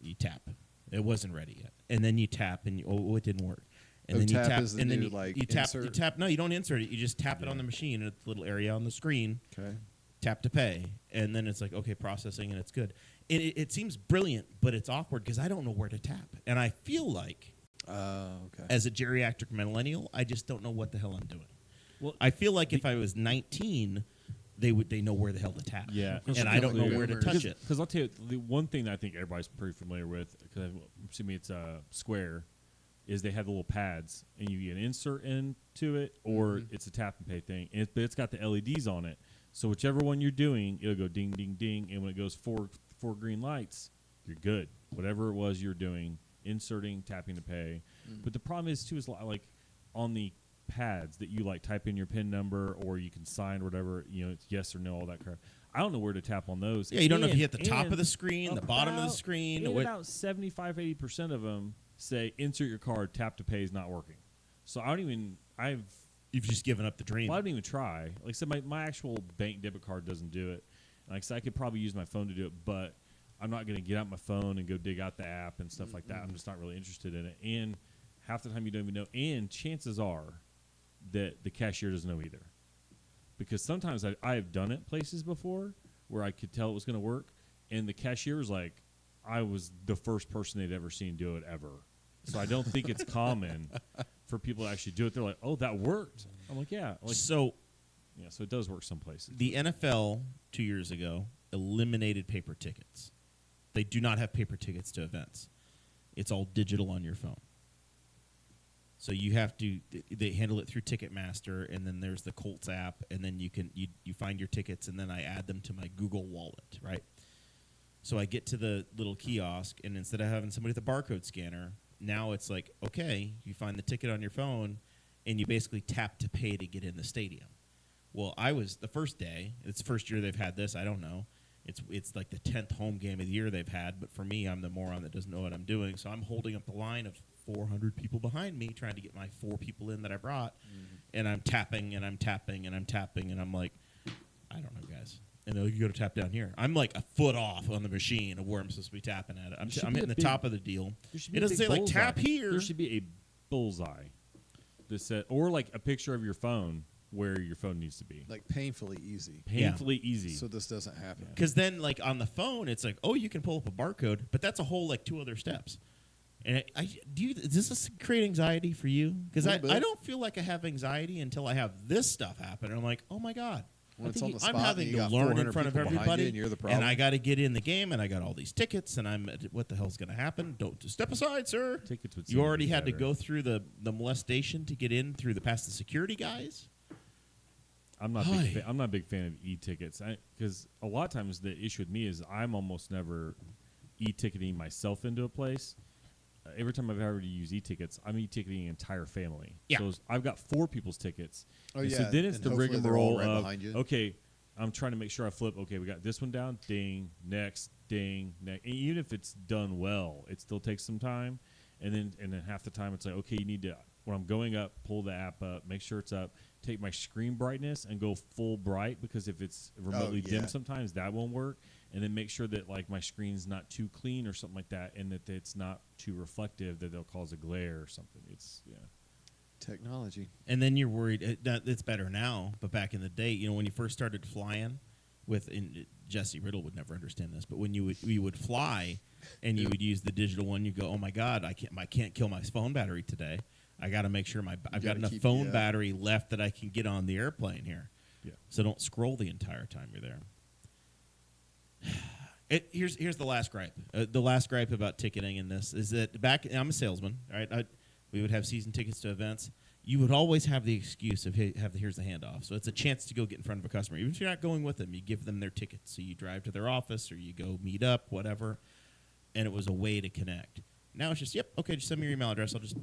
You tap. It wasn't ready yet, and then you tap, and it didn't work. And Oh, then you tap tap, is the and then new, you, like, you tap. insert? You tap. No, you don't insert it. You just tap it on the machine, and it's a little area on the screen. Okay. Tap to pay, and then it's like, okay, processing, and it's good. It seems brilliant, but it's awkward because I don't know where to tap, and I feel like Okay. as a geriatric millennial, I just don't know what the hell I'm doing. Well, I feel like if I was 19, they know where the hell to tap. Yeah. and I don't know where to Boomers. touch it. Because I'll tell you, the one thing that I think everybody's pretty familiar with, because assuming it's Square, is they have the little pads, and you get an insert into it, or it's a tap and pay thing. But it's got the LEDs on it. So whichever one you're doing, it'll go ding, ding, ding, and when it goes four green lights, you're good. Whatever it was you're doing, inserting, tapping to pay. But the problem is, too, is like on the pads that you like type in your PIN number or you can sign whatever, it's yes or no, all that crap. I don't know where to tap on those. Yeah, you don't know if you hit the And- top and of the screen, the bottom of the screen. and what- about 75-80% of them say insert your card, tap to pay is not working. So You've just given up the dream. Well, I didn't even try. Like I said, my actual bank debit card doesn't do it. Like I said, I could probably use my phone to do it, but I'm not going to get out my phone and go dig out the app and stuff like that. I'm just not really interested in it. And half the time you don't even know. And chances are that the cashier doesn't know either. Because sometimes I have done it places before where I could tell it was going to work, and the cashier was like, I was the first person they'd ever seen do it ever. So I don't think it's common for people to actually do it. They're like, oh, that worked. I'm like, yeah. Like, so it does work some places. The NFL 2 years ago eliminated paper tickets. They do not have paper tickets to events. It's all digital on your phone. So you have to. They handle it through Ticketmaster, and then there's the Fultz app, and then you find your tickets, and then I add them to my Google Wallet, right? So I get to the little kiosk, and instead of having somebody with a barcode scanner, now it's like, okay, you find the ticket on your phone, and you basically tap to pay to get in the stadium. Well, I was the first day. It's the first year they've had this. I don't know. It's like the 10th home game of the year they've had. But for me, I'm the moron that doesn't know what I'm doing. So I'm holding up the line of 400 people behind me, trying to get my 4 people in that I brought. And I'm tapping, and I'm tapping, and I'm tapping, and I'm like, I don't know, guys. And they're like, you got to tap down here. I'm like a foot off on the machine of where I'm supposed to be tapping at it. I'm hitting the top of the deal. It doesn't say like tap here. There should be a bullseye that said, or like a picture of your phone where your phone needs to be. Like painfully easy. Painfully easy. So this doesn't happen. Because then, like on the phone, it's like, oh, you can pull up a barcode, but that's a whole like 2 other steps. And does this create anxiety for you? Because I don't feel like I have anxiety until I have this stuff happen. And I'm like, oh my god, When it's on the spot, I'm having and you to got learn 400 in front of people behind everybody, you, and you're the problem. I got to get in the game, and I got all these tickets, and what the hell's going to happen? Don't just step aside, sir. Tickets would You seem already to be had to better. go through the molestation to get in past the security guys. I'm not a big fan of e-tickets because a lot of times the issue with me is I'm almost never e-ticketing myself into a place. Every time I've ever used e-tickets, I'm e-ticketing an entire family. Yeah. So I've got 4 people's tickets. Oh, And yeah, So then it's and the hopefully they're all rigmarole right of, behind you. okay, I'm trying to make sure I flip. Okay, we got this one down. Ding. Next. Ding. Next. And even if it's done well, it still takes some time. And then half the time it's like, okay, you need to, when I'm going up, pull the app up, make sure it's up, take my screen brightness and go full bright, because if it's remotely dim sometimes that won't work. And then make sure that like my screen's not too clean or something like that, and that it's not too reflective that they'll cause a glare or something. It's Technology. And then you're worried. It's better now, but back in the day, when you first started flying, Jesse Riddle would never understand this, but when you would fly and you would use the digital one, you go, oh my god, I can't kill my phone battery today. I got to make sure I've got enough phone battery left that I can get on the airplane here. Yeah. So don't scroll the entire time you're there. Here's the last gripe. The last gripe about ticketing in this is that I'm a salesman, right? We would have season tickets to events. You would always have the excuse of here's the handoff. So it's a chance to go get in front of a customer. Even if you're not going with them, you give them their tickets. So you drive to their office or you go meet up, whatever. And it was a way to connect. Now it's just, okay, just send me your email address. I'll just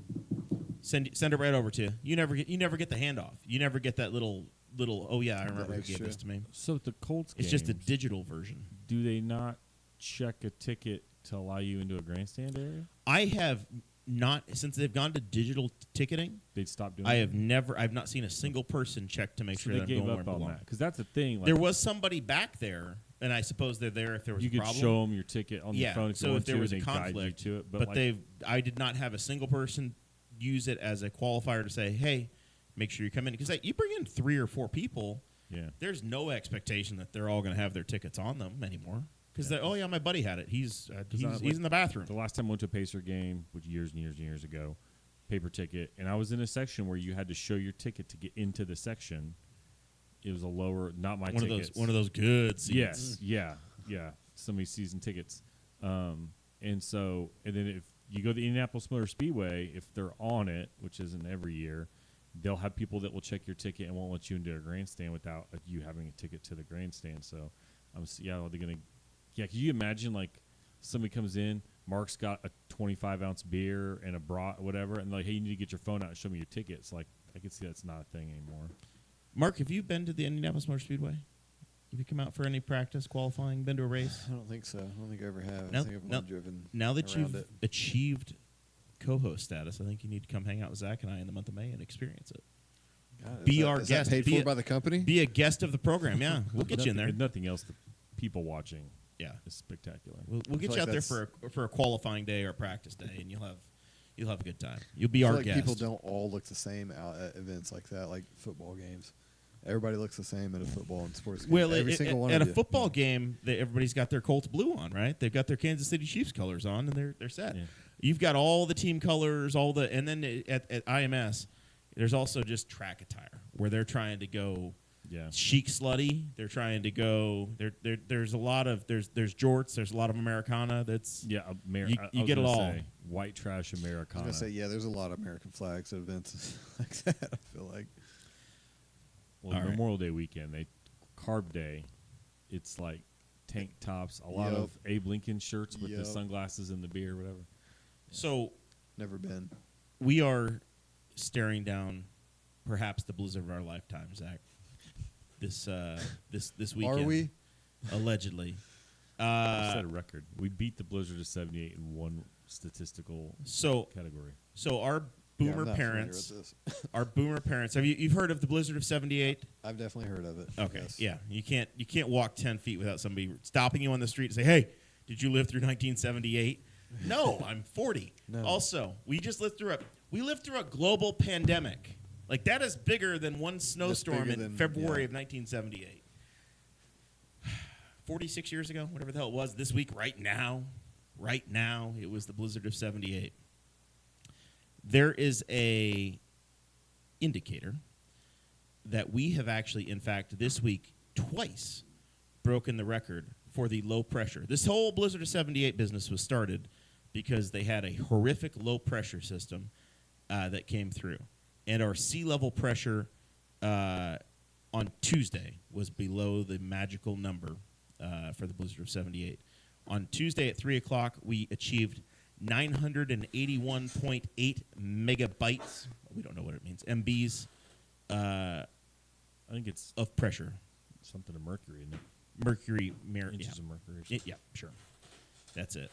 send it right over to you. You never get the handoff. You never get that little. Oh yeah, I remember who gave this to me. So the Colts It's just a digital version. Do they not check a ticket to allow you into a grandstand area? I have not, since they've gone to digital ticketing. They'd stop doing. I've not seen a single person check to make sure they that I'm gave going where I up on belong. that, because that's the thing. Like, There was somebody back there, and I suppose they're there if there was you a could problem. show them your ticket on your phone. So if there was a they guide conflict, you to it. but like, I did not have a single person use it as a qualifier to say, hey, make sure you come in, because you bring in 3 or 4 people. Yeah. There's no expectation that they're all going to have their tickets on them anymore. Because my buddy had it. He's in the bathroom. The last time I went to a Pacer game, which years and years and years ago, paper ticket, and I was in a section where you had to show your ticket to get into the section. It was a lower, not my tickets. One of those good seats. Yes, yeah. Some of these season tickets. And then if you go to the Indianapolis Motor Speedway, if they're on it, which isn't every year, they'll have people that will check your ticket and won't let you into a grandstand without you having a ticket to the grandstand. So, they're going to. Yeah, can you imagine like somebody comes in, Mark's got a 25-ounce beer and a brat, whatever, and like, hey, you need to get your phone out and show me your tickets. Like, I can see that's not a thing anymore. Mark, have you been to the Indianapolis Motor Speedway? Have you come out for any practice, qualifying, been to a race? I don't think so. I don't think I ever have. Now, I think I've only driven now that around you've it. achieved co-host status, I think you need to come hang out with Zach and I in the month of May and experience it. God, Be is our is guest. That paid Be for a- by the company? Be a guest of the program. Yeah, we'll get you in there. If nothing else, the people watching Yeah, is spectacular. we'll get feel you like out there for a qualifying day or a practice day, and you'll have a good time. You'll be I our feel like guest. people don't all look the same out at events like that, like football games. Everybody looks the same at a football and sports game. Well, every single one at of a you. football game, everybody's got their Colts blue on, right? They've got their Kansas City Chiefs colors on, and they're set. Yeah. You've got all the team colors, and then at IMS, there's also just track attire where they're trying to go Yeah. chic slutty. They're trying to go. There's a lot of there's jorts. There's a lot of Americana. That's Yeah, You- I you was get it gonna all. say, white trash I was Americana. gonna say, yeah, there's a lot of American flags at events like that. I feel like Well, All right. Memorial Day weekend, Carb Day, it's like tank tops, a lot Yep. of Abe Lincoln shirts with the Yep. sunglasses and the beer, whatever. so never been. we are staring down perhaps the blizzard of our lifetime, Zach. This weekend. Are we? Allegedly. Set a record. We beat the Blizzard of '78 in one statistical So category. our Yeah, I'm boomer not familiar parents, with this. our boomer parents. Have you've heard of the blizzard of '78? I've definitely heard of it. Okay, yes. yeah. You can't walk 10 feet without somebody stopping you on the street and say, "Hey, did you live through 1978?" No, I'm 40. No. Also, we lived through a global pandemic. Like that is bigger than one snowstorm bigger in than- February yeah. of 1978. 46 years ago, whatever the hell it was, this week, right now, it was the blizzard of '78. There is a indicator that we have actually, in fact, this week twice broken the record for the low pressure. This whole blizzard of '78 business was started because they had a horrific low pressure system that came through, and our sea level pressure on Tuesday was below the magical number for the blizzard of '78. On Tuesday at 3 o'clock, we achieved 981.8 megabytes. We don't know what it means. MBs I think it's of pressure. something of mercury in it. Mercury, Inches of mercury. Or something. yeah, sure. That's it.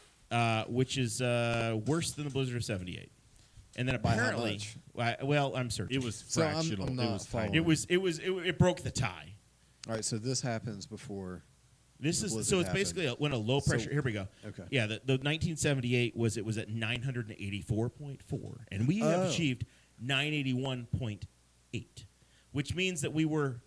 Which is worse than the blizzard of '78. And then By how apparently, much? well, I'm searching. It was So I'm fractional. not it was following. tiny. It broke the tie. All right, so this happens before. This The is blizzard so it's happened. basically when a low So- pressure. Here we go. Okay. Yeah, the 1978 was at 984.4, and we have Oh. achieved 981.8, which means that we were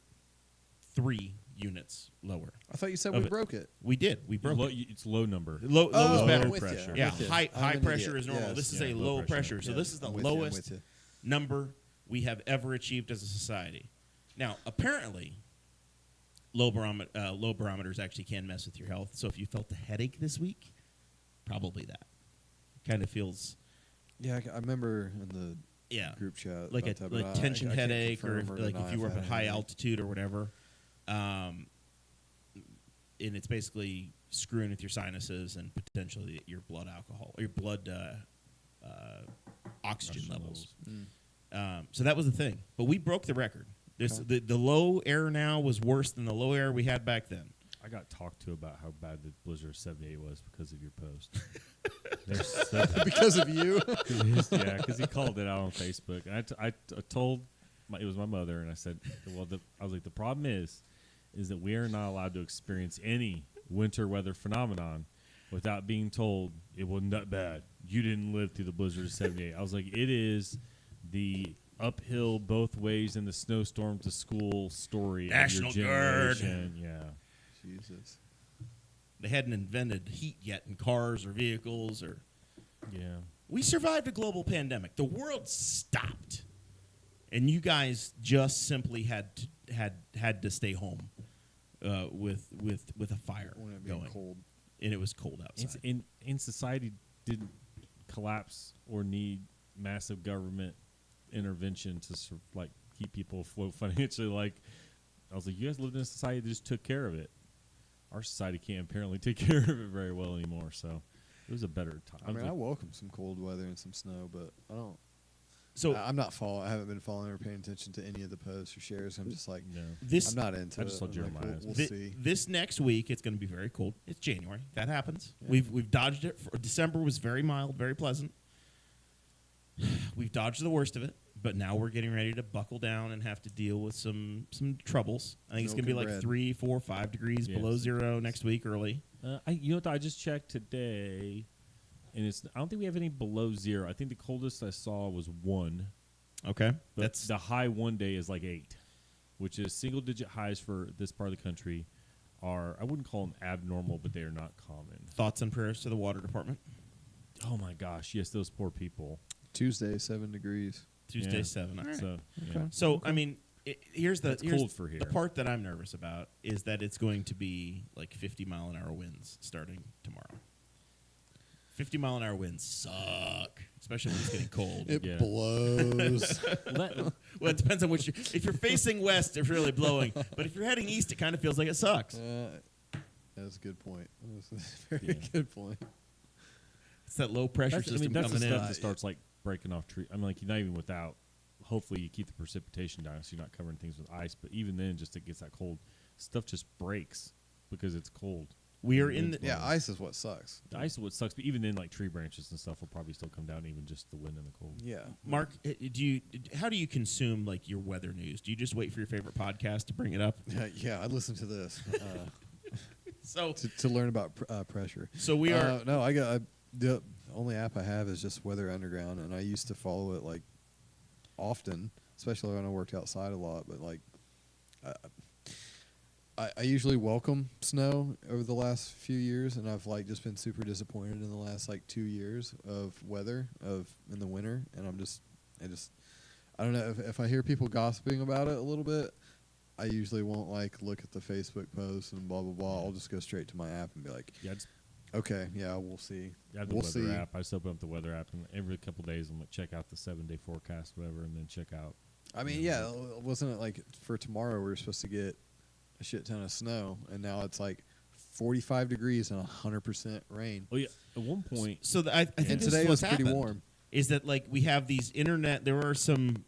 3 units lower. I thought you said Of we it. broke it. We did. We broke Low, it. it's low number. Low Oh, was I'm better. with you, pressure. I'm Yeah, with you. high I'm an pressure idiot. is normal. Yes. This is Yeah, a low low pressure. pressure. So Yeah, this is the I'm with you, I'm lowest with you. number we have ever achieved as a society. Now, apparently, low barometers actually can mess with your health. So if you felt a headache this week, probably that. Kind of feels, Yeah, I remember in the yeah, group chat like about that, but like I tension can't headache, or confirm like deny if you were up I've at had high anything. altitude or whatever. And it's basically screwing with your sinuses and potentially your blood alcohol or your blood oxygen levels. So that was the thing. But we broke the record. The low air now was worse than the low air we had back then. I got talked to about how bad the Blizzard of '78 was because of your post. There's so, because of you. yeah, because he called it out on Facebook, and I told it was my mother, and I said, well, I was like, the problem is that we are not allowed to experience any winter weather phenomenon without being told it wasn't that bad. You didn't live through the blizzard of '78. I was like, it is the uphill both ways in the snowstorm to school story National of your Guard. generation. Yeah. Jesus. They hadn't invented heat yet in cars or vehicles. Or Yeah. we survived a global pandemic. The world stopped, and you guys just simply had to stay home with a fire When it being going, cold. and it was cold outside. In society didn't collapse or need massive government intervention to keep people afloat financially. Like, I was like, you guys lived in a society that just took care of it. Our society can't apparently take care of it very well anymore. So it was a better time. I mean, I welcome some cold weather and some snow, but I don't. So I'm not I haven't been following or paying attention to any of the posts or shares. I'm just like, no. this I'm not into I it. just saw I'm Jeremiah. Like, we'll thi- see. this next week it's going to be very cold. It's January. That happens. Yeah. We've dodged it. December was very mild, very pleasant. we've dodged the worst of it, but now we're getting ready to buckle down and have to deal with some troubles. I think it's going to be Milk like and 3, 4, 5 degrees Yes. below zero next week early. You know what? I just checked today, and I don't think we have any below zero. I think the coldest I saw was 1. Okay. But That's the high one day is like 8, which is single-digit highs for this part of the country. I wouldn't call them abnormal, but they are not common. thoughts and prayers to the water department. Oh my gosh, yes, those poor people. Tuesday, 7 degrees. Tuesday Yeah. 7. All right. So, Okay. yeah. So I mean, here's It's cold for here. The part that I'm nervous about is that it's going to be like 50-mile-an-hour winds starting tomorrow. 50-mile-an-hour winds suck, especially when it's getting cold. It Yeah. blows. Well, it depends on which. If you're facing west, it's really blowing. But if you're heading east, it kind of feels like it sucks. That's a good point. That's a very Yeah. good point. It's that low pressure That's, I mean, system that's the coming stuff in. that starts like breaking off trees. I mean, like not even without. Hopefully, you keep the precipitation down, so you're not covering things with ice. But even then, just it gets that cold, stuff just breaks because it's cold. We are in the. Yeah, ice is what sucks. The ice is what sucks, but even then, like tree branches and stuff will probably still come down, even just the wind and the cold. Yeah. Mark, how do you consume like your weather news? Do you just wait for your favorite podcast to bring it up? Yeah, I listen to this So to learn about pressure. So we are. No, the only app I have is just Weather Underground, and I used to follow it like often, especially when I worked outside a lot. But like, I usually welcome snow over the last few years, and I've like just been super disappointed in the last like 2 years of weather in the winter, and I don't know if I hear people gossiping about it a little bit. I usually won't like look at the Facebook posts and blah blah blah. I'll just go straight to my app and be like, Yeah, it's, okay, yeah, we'll see. I have the We'll weather see. app. I just open up the weather app, and every couple of days I'm gonna check out the 7-day forecast, whatever, and then check out. I mean, yeah, wasn't it like for tomorrow we were supposed to get a shit ton of snow, and now it's like 45 degrees and 100% rain. Oh yeah, at one point, So I think And this is today what's was pretty happened, warm. Is that like we have these internet? There are some.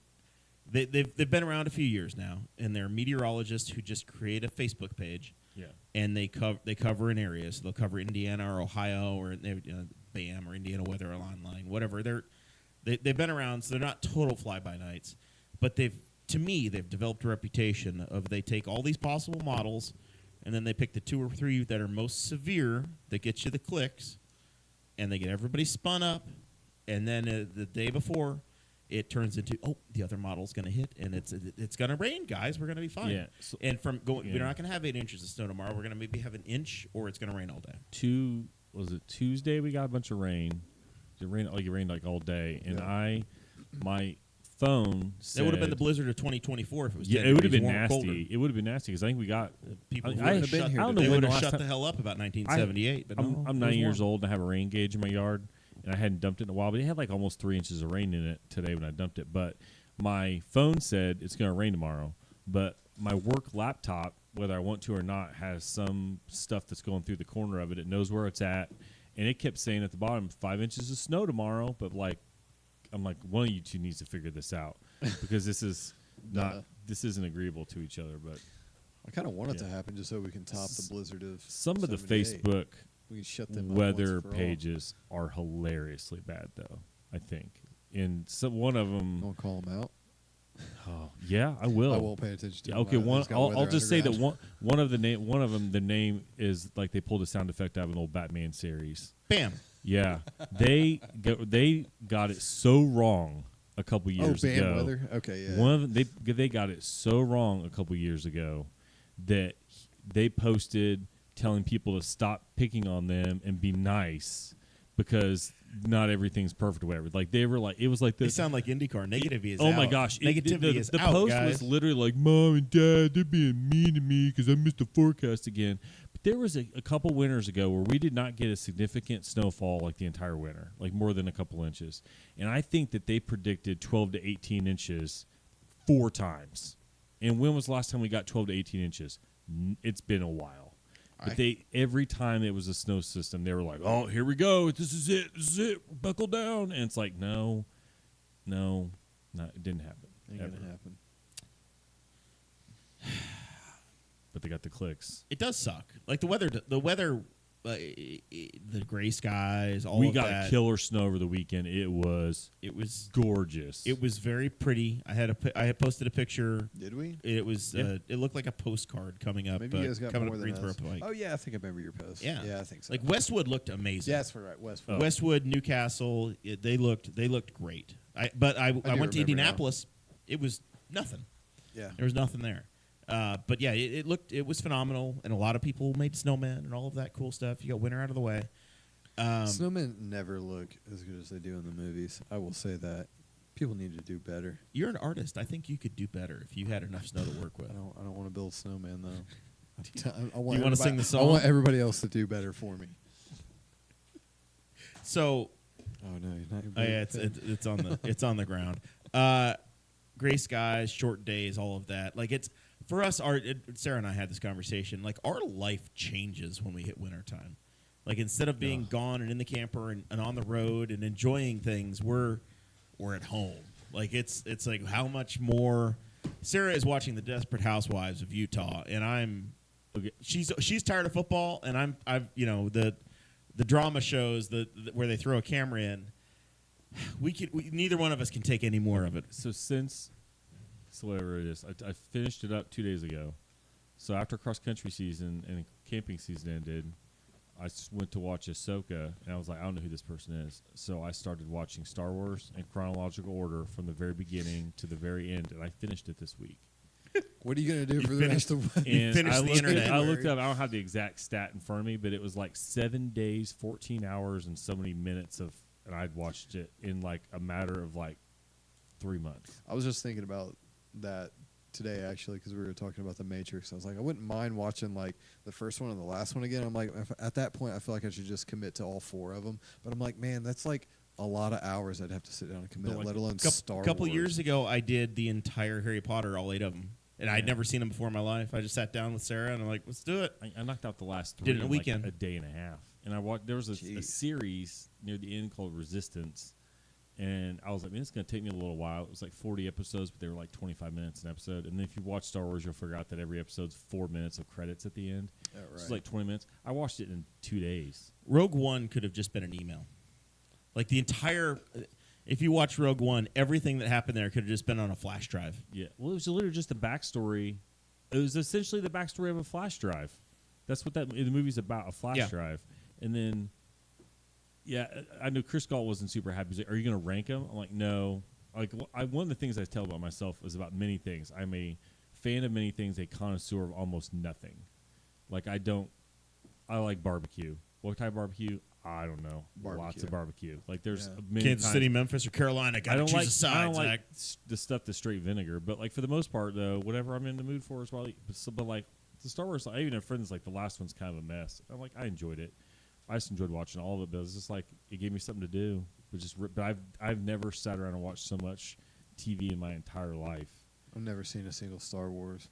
They've been around a few years now, and they're meteorologists who just create a Facebook page, yeah, and they cover an area. So they'll cover Indiana or Ohio or BAM or Indiana Weather Online, whatever. They've been around, so they're not total fly-by-nights, but they've developed a reputation of they take all these possible models, and then they pick the 2 or 3 that are most severe that get you the clicks, and they get everybody spun up, and then the day before, it turns into the other model's going to hit, and it's going to rain, guys. We're going to be fine. Yeah, so- and we're Yeah. not going to have 8 inches of snow tomorrow. We're going to maybe have an inch, or it's going to rain all day. was it Tuesday? We got a bunch of rain. It rained like all day, and Yeah. my phone said That would have been the blizzard of 2024 if it was. Yeah, 10 it would have degrees been warmer, nasty. colder. It would have been nasty because I think we got People I would have have been shut. here I don't know They when would the have last shut time. the hell up about 1978. But no, I'm it 9 was years warm. old and I have a rain gauge in my yard, and I hadn't dumped it in a while, but it had like almost 3 inches of rain in it today when I dumped it. But my phone said it's going to rain tomorrow, but my work laptop, whether I want to or not, has some stuff that's going through the corner of it. It knows where it's at, and it kept saying at the bottom 5 inches of snow tomorrow. But like, I'm like, one of you two needs to figure this out because this is not this isn't agreeable to each other. But I kind of want it to Yeah. happen just so we can top the blizzard of some of the 78. Facebook We can shut them up weather once for all. pages are hilariously bad, though. I think, and so one of them. Don't call them out. Oh, yeah, I will. I won't pay attention to Yeah, them. okay, I one. just got I'll Weather just say that Underground. one of them. The name is like they pulled a sound effect out of an old Batman series. Bam. Yeah, they got it so wrong a couple years Bam ago. Weather? Okay, yeah. One of them, they got it so wrong a couple years ago that they posted telling people to stop picking on them and be nice because not everything's perfect or whatever. Like they were like, it was like They this. sound like IndyCar. Negativity is Oh out. my gosh! Negativity is the out, post guys. was literally like, "Mom and Dad, they're being mean to me because I missed the forecast again." But there was a couple winters ago where we did not get a significant snowfall like the entire winter, like more than a couple inches. And I think that they predicted 12 to 18 inches 4 times. And when was the last time we got 12 to 18 inches? It's been a while. But every time it was a snow system, they were like, "Oh, here we go. This is it. Buckle down." And it's like, no, it didn't happen. Ain't ever. gonna happen. But they got the clicks. It does suck. Like the weather the gray skies, all We of got that. killer snow over the weekend. It was gorgeous. It was very pretty. I had posted a picture. Did we? It was Yeah. It looked like a postcard coming up. Maybe you guys got coming more up than Greensboro us. Pike. Oh yeah, I think I remember your post. Yeah. Yeah, I think so. Like Westwood looked amazing. yeah, that's right. Westwood. Westwood, Newcastle, they looked great. But I went to remember Indianapolis. It was nothing. Yeah. There was nothing there. But yeah, it was phenomenal, and a lot of people made snowmen and all of that cool stuff. You got winter out of the way. Snowmen never look as good as they do in the movies. I will say that. People need to do better. You're an artist. I think you could do better if you had enough snow to work with. I don't want to build snowmen though. I You wanna sing the I song? want everybody else to do better for me. So, Oh no, you're not. oh, yeah, it's on the it's on the ground. Gray skies, short days, all of that. Like it's for us. Sarah and I had this conversation. Like our life changes when we hit wintertime. Like instead of being gone and in the camper and on the road and enjoying things, we're at home. Like it's like how much more. Sarah is watching the Desperate Housewives of Utah, and I'm. Okay. She's tired of football, and I've the drama shows where they throw a camera in. Neither one of us can take any more of it. So whatever it is, I finished it up 2 days ago. So after cross country season and camping season ended, I went to watch Ahsoka, and I was like, I don't know who this person is. So I started watching Star Wars in chronological order from the very beginning to the very end, and I finished it this week. What are you gonna do for the rest of the And finished the internet. I looked up. I don't have the exact stat in front of me, but it was like 7 days, 14 hours, and so many minutes of. And I'd watched it in like a matter of like 3 months. I was just thinking about that today actually because we were talking about the Matrix. I was like, I wouldn't mind watching like the first one and the last one again. I'm like, at that point, I feel like I should just commit to all 4 of them. But I'm like, man, that's like a lot of hours I'd have to sit down and commit, But, like, let alone Star A couple Wars. years ago, I did the entire Harry Potter, all 8 of them, and I'd never seen them before in my life. I just sat down with Sarah and I'm like, let's do it. I knocked out the last 3 Did it in a like weekend. a day and a half. And I watched. There was a Jeez. series near the end called Resistance, and I was like, man, it's going to take me a little while. It was like 40 episodes, but they were like 25 minutes an episode. And then if you watch Star Wars, you'll figure out that every episode's 4 minutes of credits at the end. Yeah, So it's right. like 20 minutes. I watched it in 2 days. Rogue One could have just been an email. Like the entire, if you watch Rogue One, everything that happened there could have just been on a flash drive. Yeah. Well, it was literally just the backstory. It was essentially the backstory of a flash drive. That's what the movie's about, a flash Yeah. drive. And then, yeah, I know Chris Galt wasn't super happy. He's like, are you going to rank them? I'm like, no. Like, one of the things I tell about myself is about many things. I'm a fan of many things, a connoisseur of almost nothing. Like, I like barbecue. What type of barbecue? I don't know. Barbecue. Lots of barbecue. Like, there's Yeah. many Kansas kinds. City, Memphis, or Carolina. Got to choose a side. I don't like Zach. the stuff that's straight vinegar, but like for the most part, though, whatever I'm in the mood for is probably. But like the Star Wars, I even have friends like the last one's kind of a mess. I'm like, I enjoyed it. I just enjoyed watching all of it, but it's just like it gave me something to do. But I've never sat around and watched so much TV in my entire life. I've never seen a single Star Wars.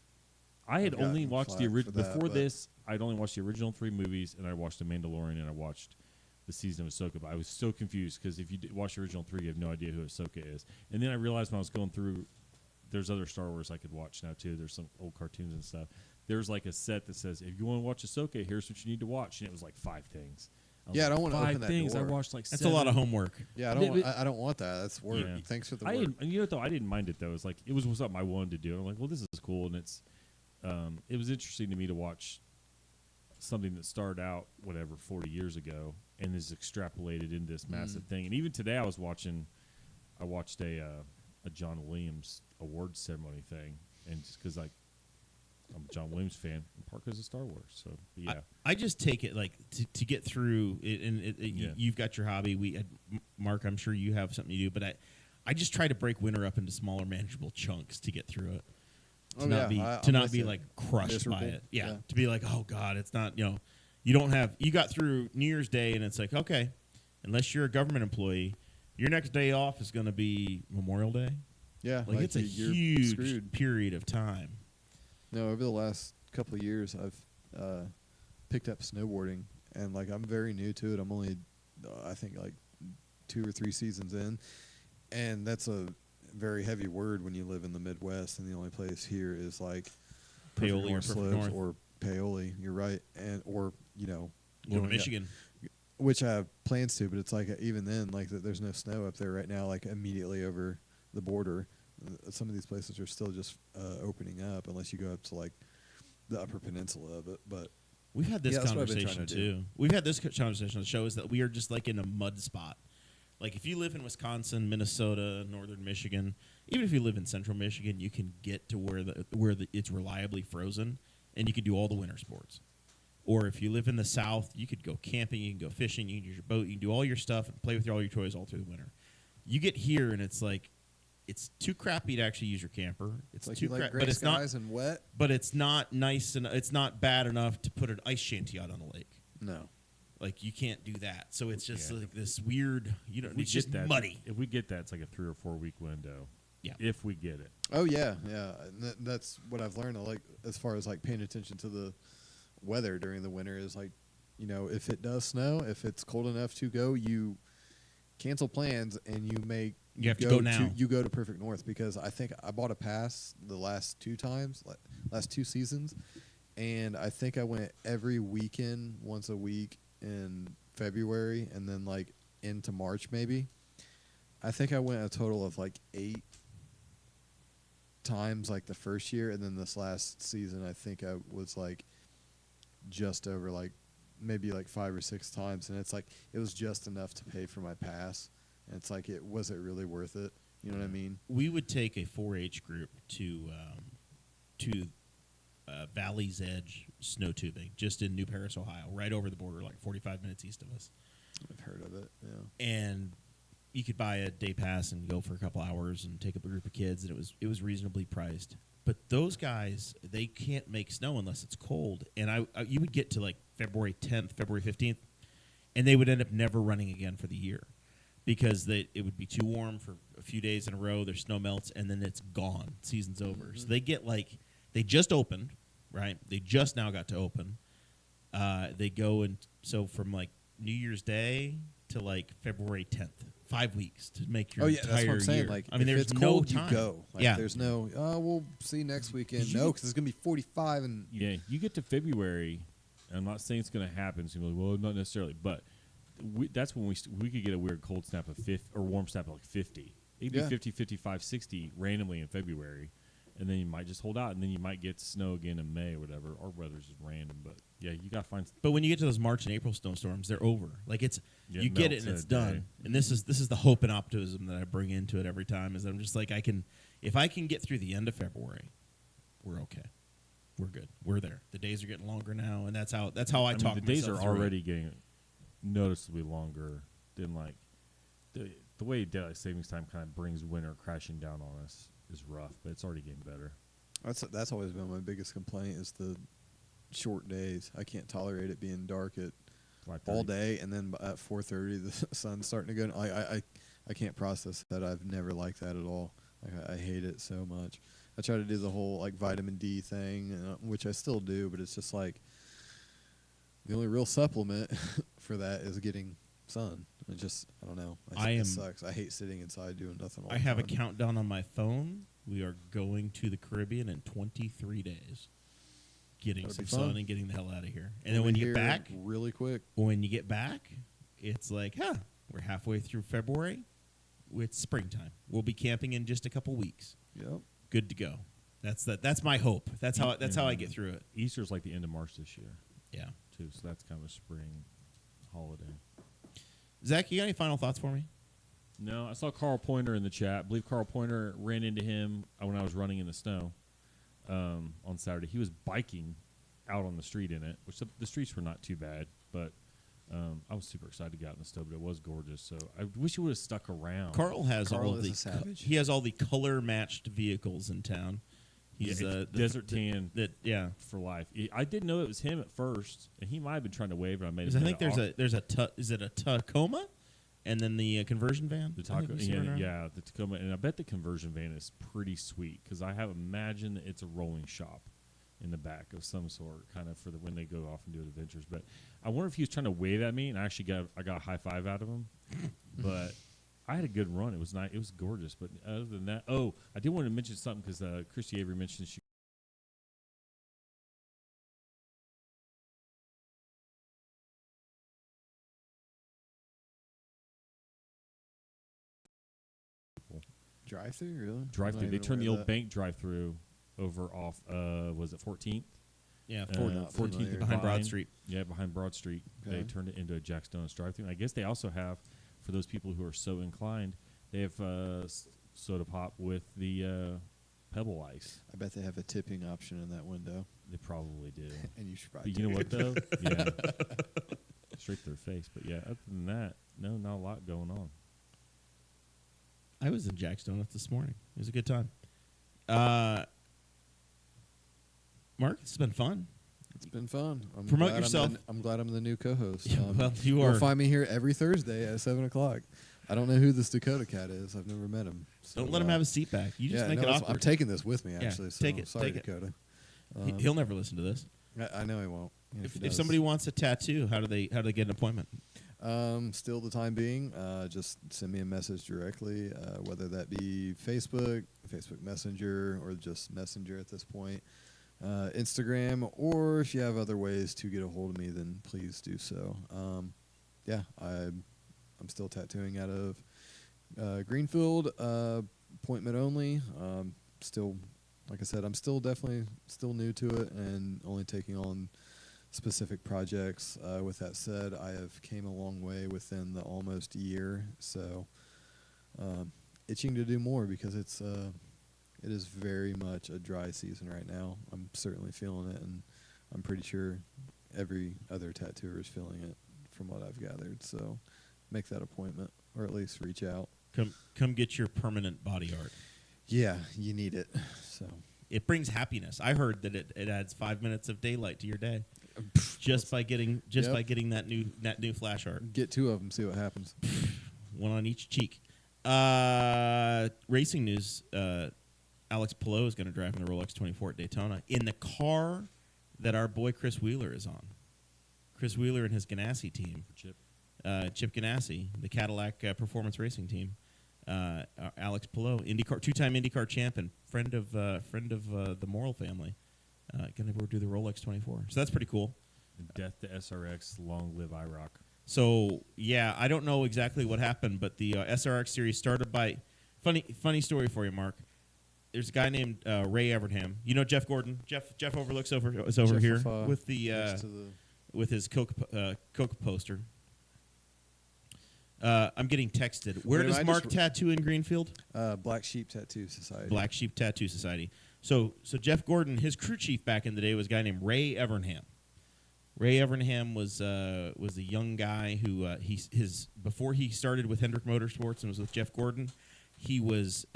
I had I've only gotten watched the flack original for that, before but- this. I'd only watched the original 3 movies, and I watched The Mandalorian, and I watched the season of Ahsoka. But I was so confused because if you watch the original 3, you have no idea who Ahsoka is. And then I realized when I was going through, there's other Star Wars I could watch now too. There's some old cartoons and stuff. There's like a set that says, if you want to watch Ahsoka, here's what you need to watch, and it was like 5 things. was Yeah, I like, don't wanna 5 open that things. door. I watched like That's 7. a lot of homework. Yeah, I don't want that. That's work. Yeah. Thanks for the I work. didn't, and you know, though, I didn't mind it though. It's like it was something I wanted to do. And I'm like, well, this is cool, and it was interesting to me to watch something that started out 40 years ago and is extrapolated into this massive thing. And even today, I watched a John Williams award ceremony thing, and just because I'm a John Williams fan, in part because of Star Wars. So yeah, I just take it like to get through it, and Yeah. you've got your hobby. Mark, I'm sure you have something you do, but I just try to break winter up into smaller, manageable chunks to get through it. To not be with like you. crushed Miserable. by it. Yeah. Yeah. To be like, oh God, it's not, you got through New Year's Day and it's like, okay, unless you're a government employee, your next day off is going to be Memorial Day. Yeah, Like it's a you're huge screwed. period of time. No, over the last couple of years, I've picked up snowboarding, and like I'm very new to it. I'm only, I think, like 2 or 3 seasons in, and that's a very heavy word when you live in the Midwest, and the only place here is like Paoli or Perfect Perfect Slopes North. or Paoli. You're right, or Go to going- Michigan. which I have plans to, but it's like even then, like there's no snow up there right now, like immediately over the border. Some of these places are still just opening up, unless you go up to like the Upper Peninsula of it. But We've had this Yeah, that's what I've been conversation trying to do. too. We've had this conversation on the show is that we are just like in a mud spot. Like if you live in Wisconsin, Minnesota, northern Michigan, even if you live in central Michigan, you can get to where it's reliably frozen, and you can do all the winter sports. Or if you live in the south, you could go camping, you can go fishing, you can use your boat, you can do all your stuff and play with all your toys all through the winter. You get here and it's like it's too crappy to actually use your camper. It's like too you like crap, gray but it's not. skies and wet. But it's not nice and it's not bad enough to put an ice shanty out on the lake. No, Like you can't do that. So it's just Yeah. like this weird. You know, If we it's just get that, muddy. If we get that, it's like a 3 or 4 week window. Yeah. If we get it. oh yeah. And that's what I've learned. Like as far as like paying attention to the weather during the winter is like, you know, if it does snow, if it's cold enough to go, you cancel plans and you have to go now. You go to Perfect North, because I think I bought a pass the last 2 times, last 2 seasons, and I think I went every weekend, once a week in February, and then like into March maybe. I think I went a total of like 8 times like the first year, and then this last season I think I was like just over like maybe like 5 or 6 times, and it's like it was just enough to pay for my pass, and it's like was it really worth it? You know what I mean? We would take a 4-H group to Valley's Edge snow tubing, just in New Paris, Ohio, right over the border, like 45 minutes east of us. I've heard of it. Yeah. And you could buy a day pass and go for a couple hours and take up a group of kids, and it was reasonably priced. But those guys, they can't make snow unless it's cold. And you would get to like February 10th, February 15th, and they would end up never running again for the year because it would be too warm for a few days in a row. Their snow melts, and then it's gone. Season's over. So they get like they just opened, right? They just now got to open. They go and so from like New Year's Day to like February 10th. 5 weeks to make your entire that's what I'm saying. year. Like, I mean, if there's it's no cold, time. you go. Like, yeah, there's no. Oh, we'll see next weekend. You- No, because it's gonna be 45 and Yeah, you get to February, and I'm not saying it's going to happen. It's gonna be like, well, not necessarily, but that's when we could get a weird cold snap of 50 or warm snap of like 50. It'd be Yeah. 50, 55, 60 randomly in February, and then you might just hold out, and then you might get snow again in May or whatever. Our weather's just random, but yeah, you got to find. but when you get to those March and April snowstorms, they're over. Like it's Yeah, you it get it melts and in it's a day. done. And this is the hope and optimism that I bring into it every time. Is that I'm just like if I can get through the end of February, we're okay. We're good. We're there. The days are getting longer now, and that's how I mean, talk. the days are myself through it. already getting noticeably longer than like the way daylight savings time kind of brings winter crashing down on us is rough, but it's already getting better. that's always been my biggest complaint is the short days. I can't tolerate it being dark at 5:30. all day, and then at 4:30 the sun's starting to go. I can't process that. I've never liked that at all. Like, I hate it so much. I try to do the whole like vitamin D thing, which I still do, but it's just like the only real supplement for that is getting sun. It just I don't know. It sucks. I hate sitting inside doing nothing all I the have a time. countdown on my phone. We are going to the Caribbean in 23 days. Getting That'll some be sun fun. and getting the hell out of here. And We'll then when be you get here back, really quick. It's like, we're halfway through February. It's springtime. We'll be camping in just a couple weeks. Yep. Good to go. That's my hope. That's how I get through it. Easter's like the end of March this year Yeah. too, so that's kind of a spring holiday. Zach, you got any final thoughts for me? No, I saw Carl Pointer in the chat. I believe Carl Pointer ran into him when I was running in the snow on Saturday. He was biking out on the street in it, which the streets were not too bad, but I was super excited to get out in the snow, but it was gorgeous. So I wish he would have stuck around. Carl has Carl all of is the a savage. he has all the color matched vehicles in town. He's It's desert tan yeah. for life. I didn't know it was him at first, and he might have been trying to wave, and I made. 'Cause I think is it a Tacoma, and then the conversion van. The I think taco, we see right now? yeah, the Tacoma, and I bet the conversion van is pretty sweet because I have imagined that it's a rolling shop in the back of some sort, kind of for when they go off and do adventures. But I wonder if he was trying to wave at me, and I got a high five out of him. But I had a good run. It was nice. It was gorgeous. But other than that, I did want to mention something because Christy Avery mentioned she Drive-through, really? Drive-through. I'm They not turned the even aware old of that. bank drive-through over off. Was it 14th? Yeah, Uh, 14th 14th behind Broad Vine. Street. Yeah, behind Broad Street. They Okay. turned it into a Jack's Donuts drive-through. And I guess they also have, for those people who are so inclined, they have soda pop with the Pebble Ice. I bet they have a tipping option in that window, They probably do. and you should probably. But you know take what it. though? Yeah, straight to their face. But yeah, other than that, no, not a lot going on. I was in Jack's Donuts this morning. It was a good time. Mark, it's been fun. It's been fun. Promote glad yourself. I'm glad I'm the new co-host. Yeah, well, you You'll are. find me here every Thursday at 7:00. I don't know who this Dakota cat is. I've never met him. So, Don't let him have a seat back. You just yeah, make no, it it's- awkward. I'm taking this with me, Yeah, actually. So take it, sorry, take it. Dakota. He'll never listen to this. I know he won't. If he does. somebody wants a tattoo, how do they get an appointment? Still the time being, just send me a message directly, whether that be Facebook Messenger, or just Messenger at this point, Instagram, or if you have other ways to get a hold of me, then please do so. Yeah, I'm still tattooing out of Greenfield, appointment only. Still, like I said, I'm still definitely still new to it and only taking on specific projects. With that said, I have came a long way within the almost year, so itching to do more because it is very much a dry season right now. I'm certainly feeling it, and I'm pretty sure every other tattooer is feeling it from what I've gathered. So make that appointment, or at least reach out. Come get your permanent body art. Yeah, you need it. So It brings happiness. I heard that it adds 5 minutes of daylight to your day just by getting that new flash art. get 2 of them, see what happens. One on each cheek. Racing news. Alex Palou is going to drive in the Rolex 24 at Daytona in the car that our boy Chris Wheeler is on. Chris Wheeler and his Ganassi team. Chip. Chip Ganassi, the Cadillac Performance Racing team. Alex Palou, IndyCar, 2-time IndyCar champ and friend of the Morrill family, going to go do the Rolex 24. So that's pretty cool. Death to SRX, long live IROC. So yeah, I don't know exactly what happened, but the SRX series started by funny story for you, Mark. There's a guy named Ray Evernham. You know Jeff Gordon. Jeff Overlook's over Jeff here Lafave, with the next to the with his Coke poster. I'm getting texted. Where Wait, does I Mark just- tattoo in Greenfield? Black Sheep Tattoo Society. Black Sheep Tattoo Society. So Jeff Gordon, his crew chief back in the day was a guy named Ray Evernham. Ray Evernham was a young guy who before he started with Hendrick Motorsports and was with Jeff Gordon, he was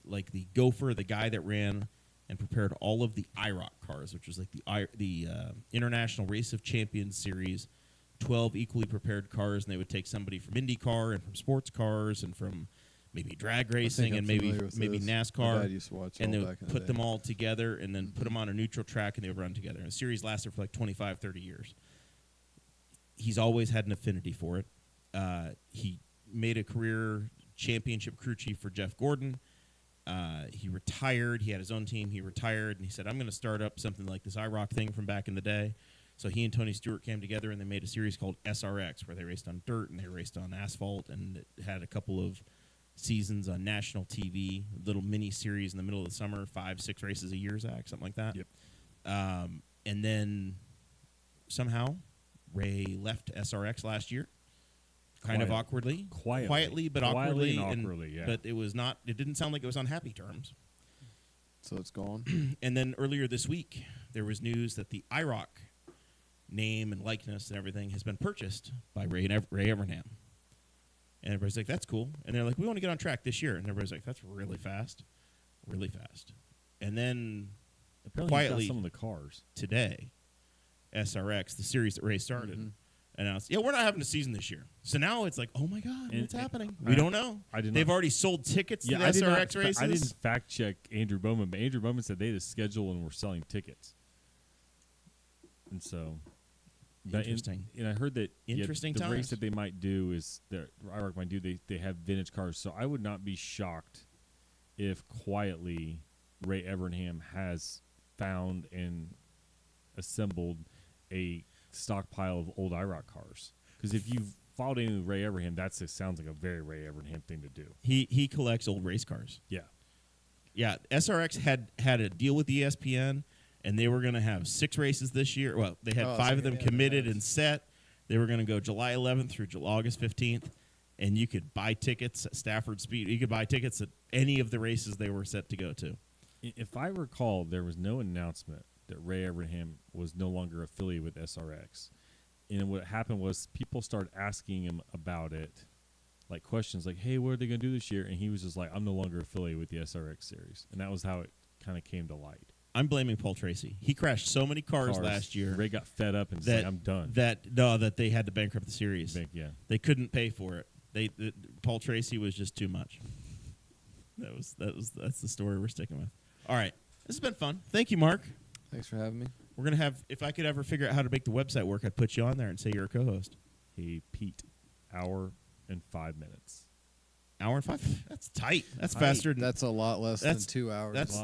like the gopher, the guy that ran and prepared all of the IROC cars, which was like the International Race of Champions Series, 12 equally prepared cars, and they would take somebody from IndyCar and from sports cars and from maybe drag racing and maybe NASCAR, My dad used to watch and all they back in would the put day. them all together and then put them on a neutral track, and they would run together. And the series lasted for like 25, 30 years. He's always had an affinity for it. He made a career championship crew chief for Jeff Gordon. He retired. He had his own team. He retired, and he said, I'm going to start up something like this IROC thing from back in the day. So he and Tony Stewart came together, and they made a series called SRX, where they raced on dirt and they raced on asphalt, and it had a couple of seasons on national TV, little mini series in the middle of the summer, 5-6 races a year, Zach, something like that. Yep. And then Ray left SRX last year, kind of Quiet. awkwardly, Quietly. but Quietly awkwardly, and awkwardly, yeah. But it was not. It didn't sound like it was on happy terms. So it's gone. And then earlier this week, there was news that the IROC name and likeness and everything has been purchased by Ray Evernham. And everybody's like, that's cool. And they're like, we want to get on track this year. And everybody's like, that's really fast. Really fast. And then Apparently he's got quietly some of the cars. today, SRX, the series that Ray started, Mhm. announced, yeah, we're not having a season this year. So now it's like, oh my God, And- what's happening? I- We don't know. I did They've not- already sold tickets to the I did not SRX races. I didn't fact check Andrew Bowman, but Andrew Bowman said they had a schedule and were selling tickets. And so, Interesting. And I heard that Interesting the times. race that they might do is that IROC might do. They have vintage cars, so I would not be shocked if quietly Ray Evernham has found and assembled a stockpile of old IROC cars. Because if you've followed anything with Ray Abraham, sounds like a very Ray Abraham thing to do. He collects old race cars. Yeah. Yeah, SRX had a deal with ESPN, and they were going to have 6 races this year. Well, they had 5 of them committed and set. They were going to go July 11th through August 15th, and you could buy tickets at Stafford Speed. You could buy tickets at any of the races they were set to go to. If I recall, there was no announcement that Ray Abraham was no longer affiliated with SRX. And what happened was people started asking him about it, like questions like, hey, what are they going to do this year? And he was just like, I'm no longer affiliated with the SRX series. And that was how it kind of came to light. I'm blaming Paul Tracy. He crashed so many cars last year. Ray got fed up and said, I'm done. That they had to bankrupt the series. Yeah. They couldn't pay for it. Paul Tracy was just too much. That's the story we're sticking with. All right. This has been fun. Thank you, Mark. Thanks for having me. We're going to have, if I could ever figure out how to make the website work, I'd put you on there and say you're a co-host. Hey, Pete, hour and 5 minutes. Hour and 5? That's tight. That's Tight. faster than That's a lot less than 2 hours. That's